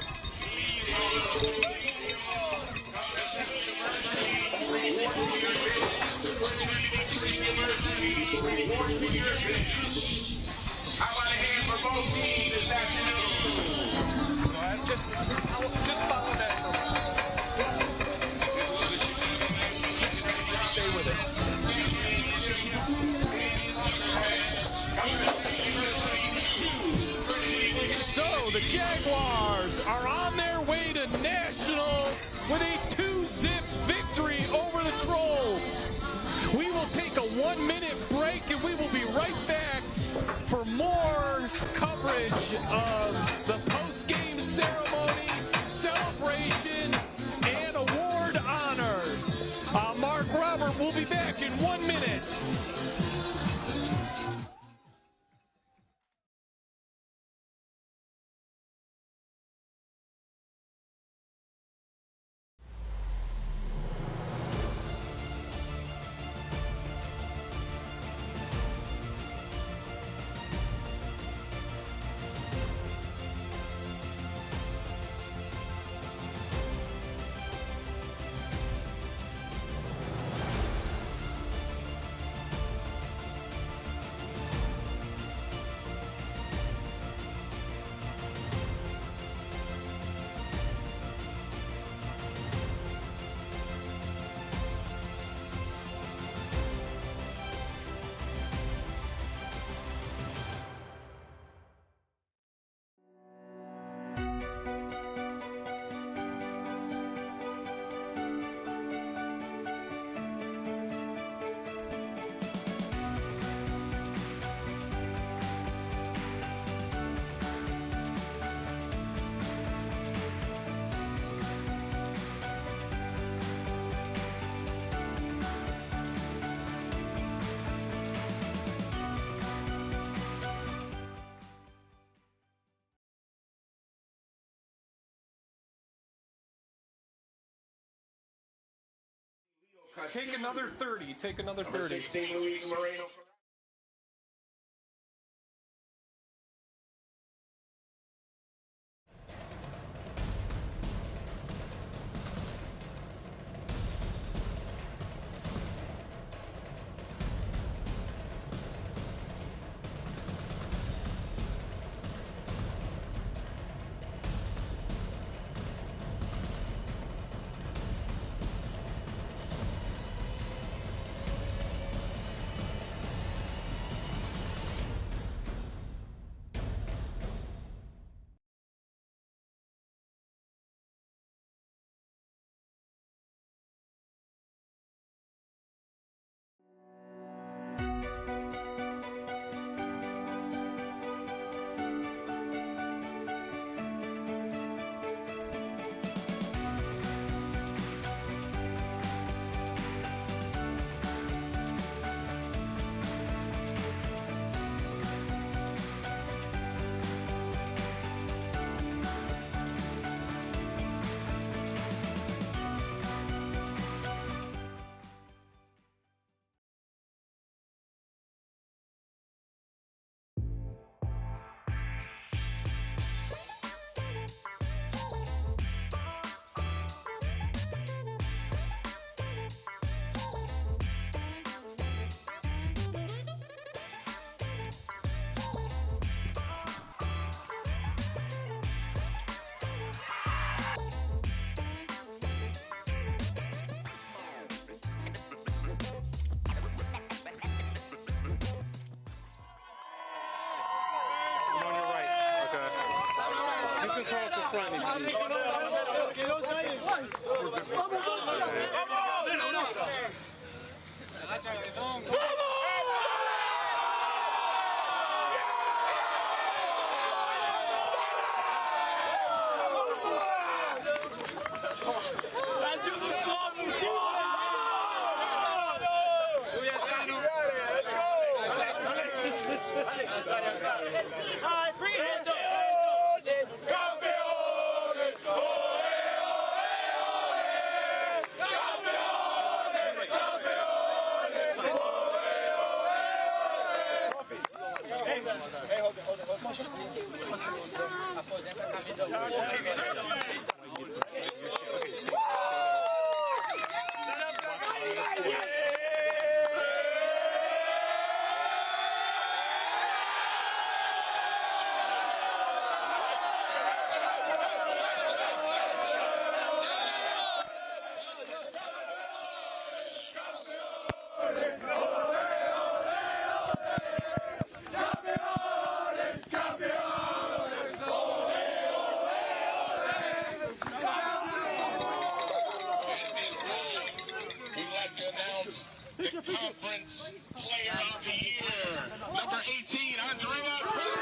of the post-game ceremony, celebration, and award honors. Mark Robert will be back in 1 minute. Take another 30. Take another 30. 16, Luis Moreno. Conference Player of the Year, number 18, Andrea Cruz.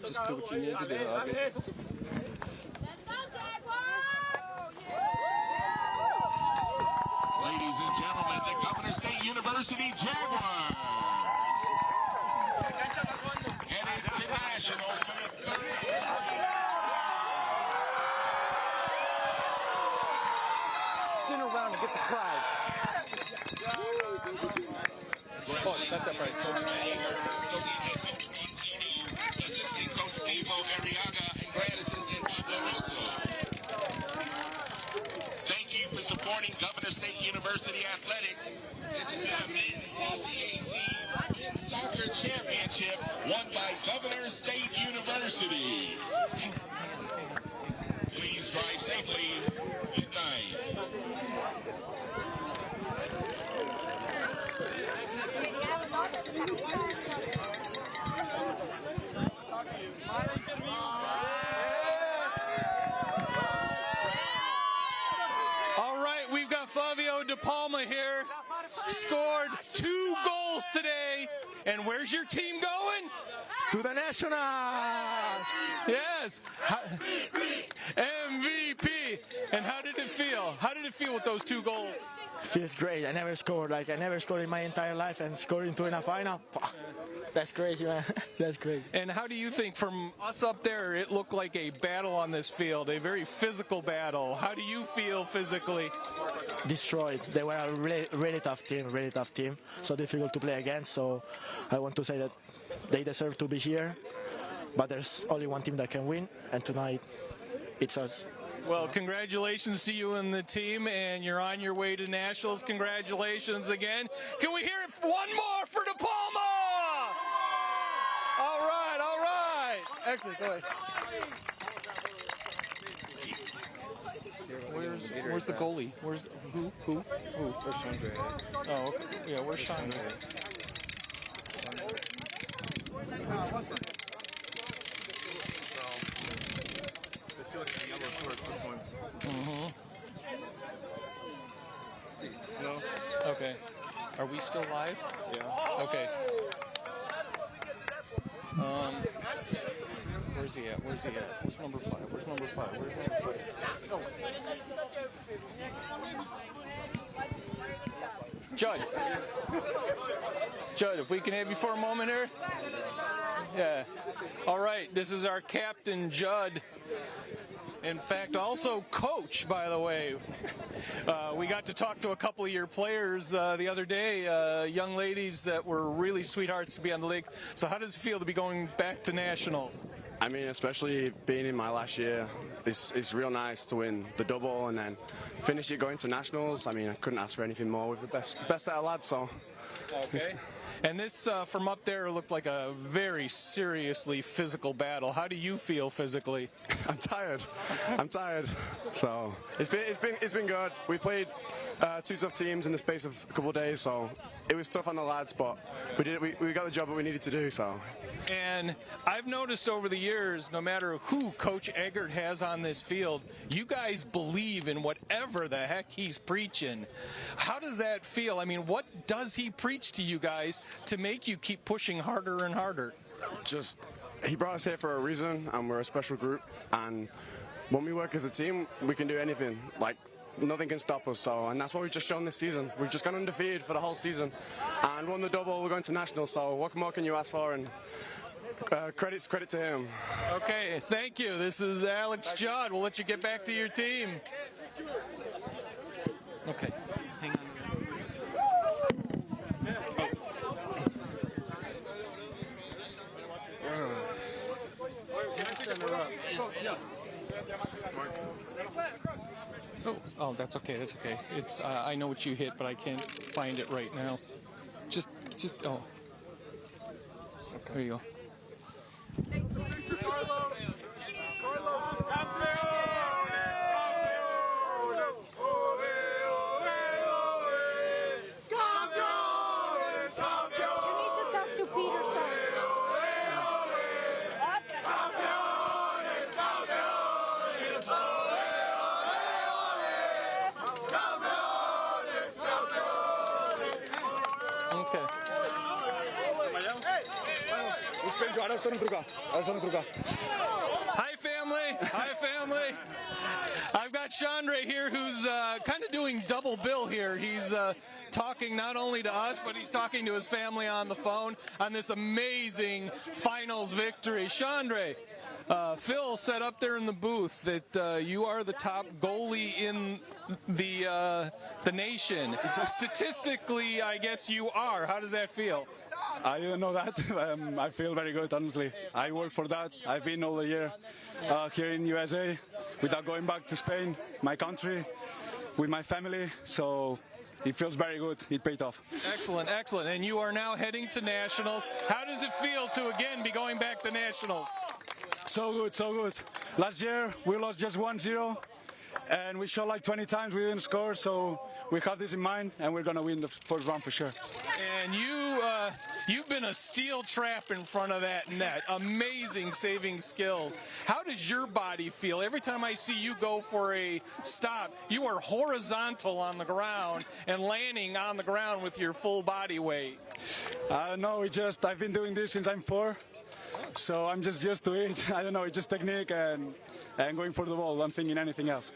Just do what you need to do. I'll get... Ladies and gentlemen, the Governor State University Jaguars headed to nationals for the third. Spin around and get the crowd. Oh, that's that right. Assistant Coach Evo Arriaga and Grad Assistant Pablo Russo. Thank you for supporting Governor State University Athletics. This is the men's CCAC Men's Soccer Championship won by Governor State University. Please drive safely. Good night. All right, we've got Flavio De Palma here. Scored 2 goals today. And where's your team going? To the Nationals! Yes. MVP. And how did it feel? How did it feel with those 2 goals? Feels great. I never scored in my entire life, and scoring 2 in a final. That's crazy, man. That's great. And how do you think, from us up there, it looked like a battle on this field, a very physical battle. How do you feel physically? Destroyed. They were a really tough team, so difficult to play against. So I want to say that they deserve to be here, but there's only one team that can win, and tonight it's us. Well, congratulations to you and the team, and you're on your way to nationals. Congratulations again. Can we hear it one more for De Palma? All right. Excellent. Go ahead. Where's the goalie? Where's who? Where's Chandra? Oh, okay. Yeah. Where's Chandra? No? Okay. Are we still live? Yeah. Okay. Where's he at? Where's number 5? Where's number 5? Oh. Judd, if we can have you for a moment here. Yeah. All right. This is our captain, Judd. In fact, also coach, by the way. We got to talk to a couple of your players the other day, young ladies that were really sweethearts to be on the league. So how does it feel to be going back to nationals? I mean, especially being in my last year, it's real nice to win the double and then finish it going to nationals. I mean, I couldn't ask for anything more with the best set of lads. So. Okay. And this, from up there, looked like a very seriously physical battle. How do you feel physically? I'm tired. So it's been good. We played 2 tough teams in the space of a couple of days, so it was tough on the lads, but we did it. We got the job that we needed to do. So. And I've noticed over the years, no matter who Coach Eggert has on this field, you guys believe in whatever the heck he's preaching. How does that feel? I mean, what does he preach to you guys to make you keep pushing harder and harder? Just, he brought us here for a reason, and we're a special group. And when we work as a team, we can do anything. Like, nothing can stop us. So, and that's what we've just shown this season. We've just gone undefeated for the whole season, and won the double. We're going to nationals. So, what more can you ask for? And credit to him. Okay, thank you. This is Alex Judd. We'll let you get back to your team. Okay, hang on. Oh, that's okay. That's okay. It's I know what you hit, but I can't find it right now. Just oh. There you go. Okay. Hi, family. Hi, family. I've got Chandra here, who's kind of doing double bill here. He's talking not only to us, but he's talking to his family on the phone on this amazing finals victory. Chandra, Phil said up there in the booth that you are the top goalie in the nation. Statistically, I guess you are. How does that feel? I didn't know that. I feel very good, honestly. I work for that. I've been all the year here in USA without going back to Spain, my country, with my family. So it feels very good. It paid off. Excellent, excellent. And you are now heading to Nationals. How does it feel to again be going back to Nationals? So good, so good. Last year we lost just 1-0. And we shot like 20 times, we didn't score, so we have this in mind, and we're going to win the first round for sure. And you've been a steel trap in front of that net. Amazing saving skills. How does your body feel? Every time I see you go for a stop, you are horizontal on the ground and landing on the ground with your full body weight. I don't know, I've been doing this since I'm 4, so I'm just used to it. I don't know, it's just technique and going for the ball. I'm thinking anything else.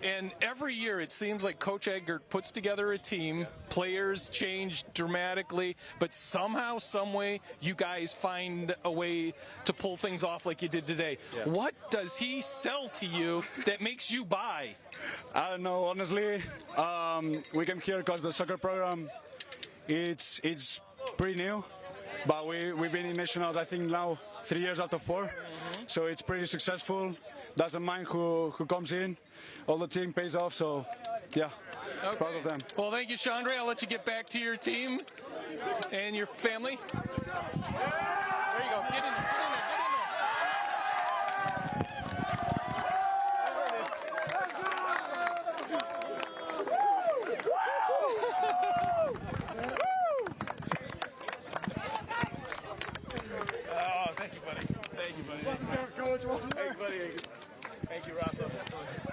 And every year it seems like Coach Eggert puts together a team, players change dramatically, but somehow, some way, you guys find a way to pull things off like you did today. Yeah. What does he sell to you that makes you buy? I don't know, honestly. We came here because the soccer program, it's pretty new, but we've been in nationals, I think now 3 years out of 4. So it's pretty successful. Doesn't mind who comes in. All the team pays off, so yeah, okay. Proud of them. Well, thank you, Chandra. I'll let you get back to your team and your family. There you go. Get in there. Oh, thank you, buddy. Thank you, buddy. Hey, buddy. Thank you, Rafa.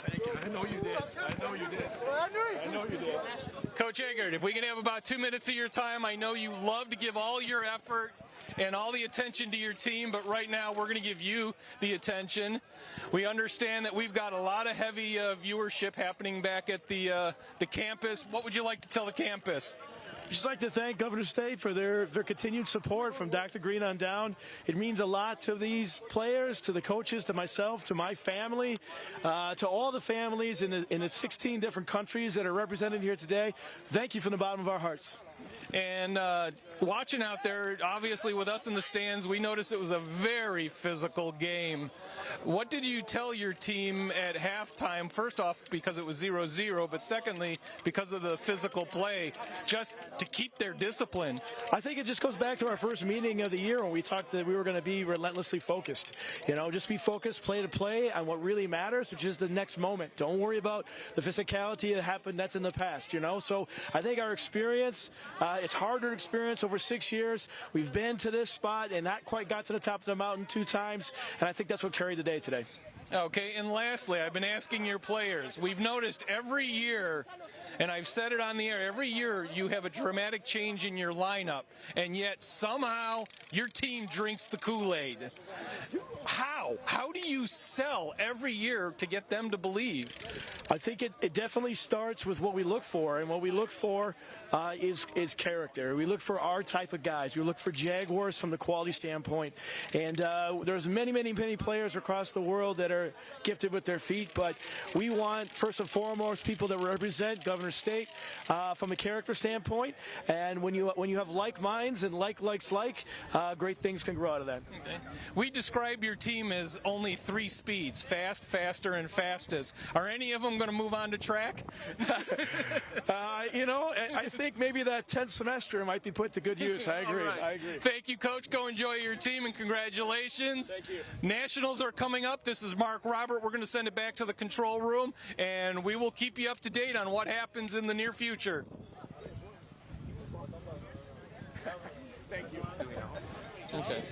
Thank you. I know you did. I know you did. I know you did. Coach Eggert, if we can have about 2 minutes of your time, I know you love to give all your effort and all the attention to your team, but right now we're going to give you the attention. We understand that we've got a lot of heavy viewership happening back at the campus. What would you like to tell the campus? I'd just like to thank Governor State for their continued support from Dr. Green on down. It means a lot to these players, to the coaches, to myself, to my family, to all the families in the 16 different countries that are represented here today. Thank you from the bottom of our hearts. And watching out there, obviously with us in the stands, we noticed it was a very physical game. What did you tell your team at halftime? First off, because it was 0-0, but secondly, because of the physical play, just to keep their discipline. I think it just goes back to our first meeting of the year when we talked that we were going to be relentlessly focused. You know, just be focused, play to play on what really matters, which is the next moment. Don't worry about the physicality that happened. That's in the past, you know. So I think our experience, it's harder experience over 6 years. We've been to this spot and not quite got to the top of the mountain 2 times, and I think that's what carried the day today. Okay, and lastly, I've been asking your players. We've noticed every year, and I've said it on the air, every year you have a dramatic change in your lineup, and yet somehow your team drinks the Kool-Aid. How? How do you sell every year to get them to believe? I think it definitely starts with what we look for, and what we look for is character. We look for our type of guys. We look for Jaguars from the quality standpoint. And there's many players across the world that are gifted with their feet, but we want, first and foremost, people that represent Governor State from a character standpoint. And when you have like minds and likes, great things can grow out of that. Okay. We describe your team as only 3 speeds: fast, faster, and fastest. Are any of them going to move on to track? You know, I think maybe that 10th semester might be put to good use. I agree. Right. I agree. Thank you, Coach. Go enjoy your team, and congratulations. Thank you. Nationals are coming up. This is Mark Robert. We're going to send it back to the control room, and we will keep you up to date on what happens in the near future. Thank you. Okay.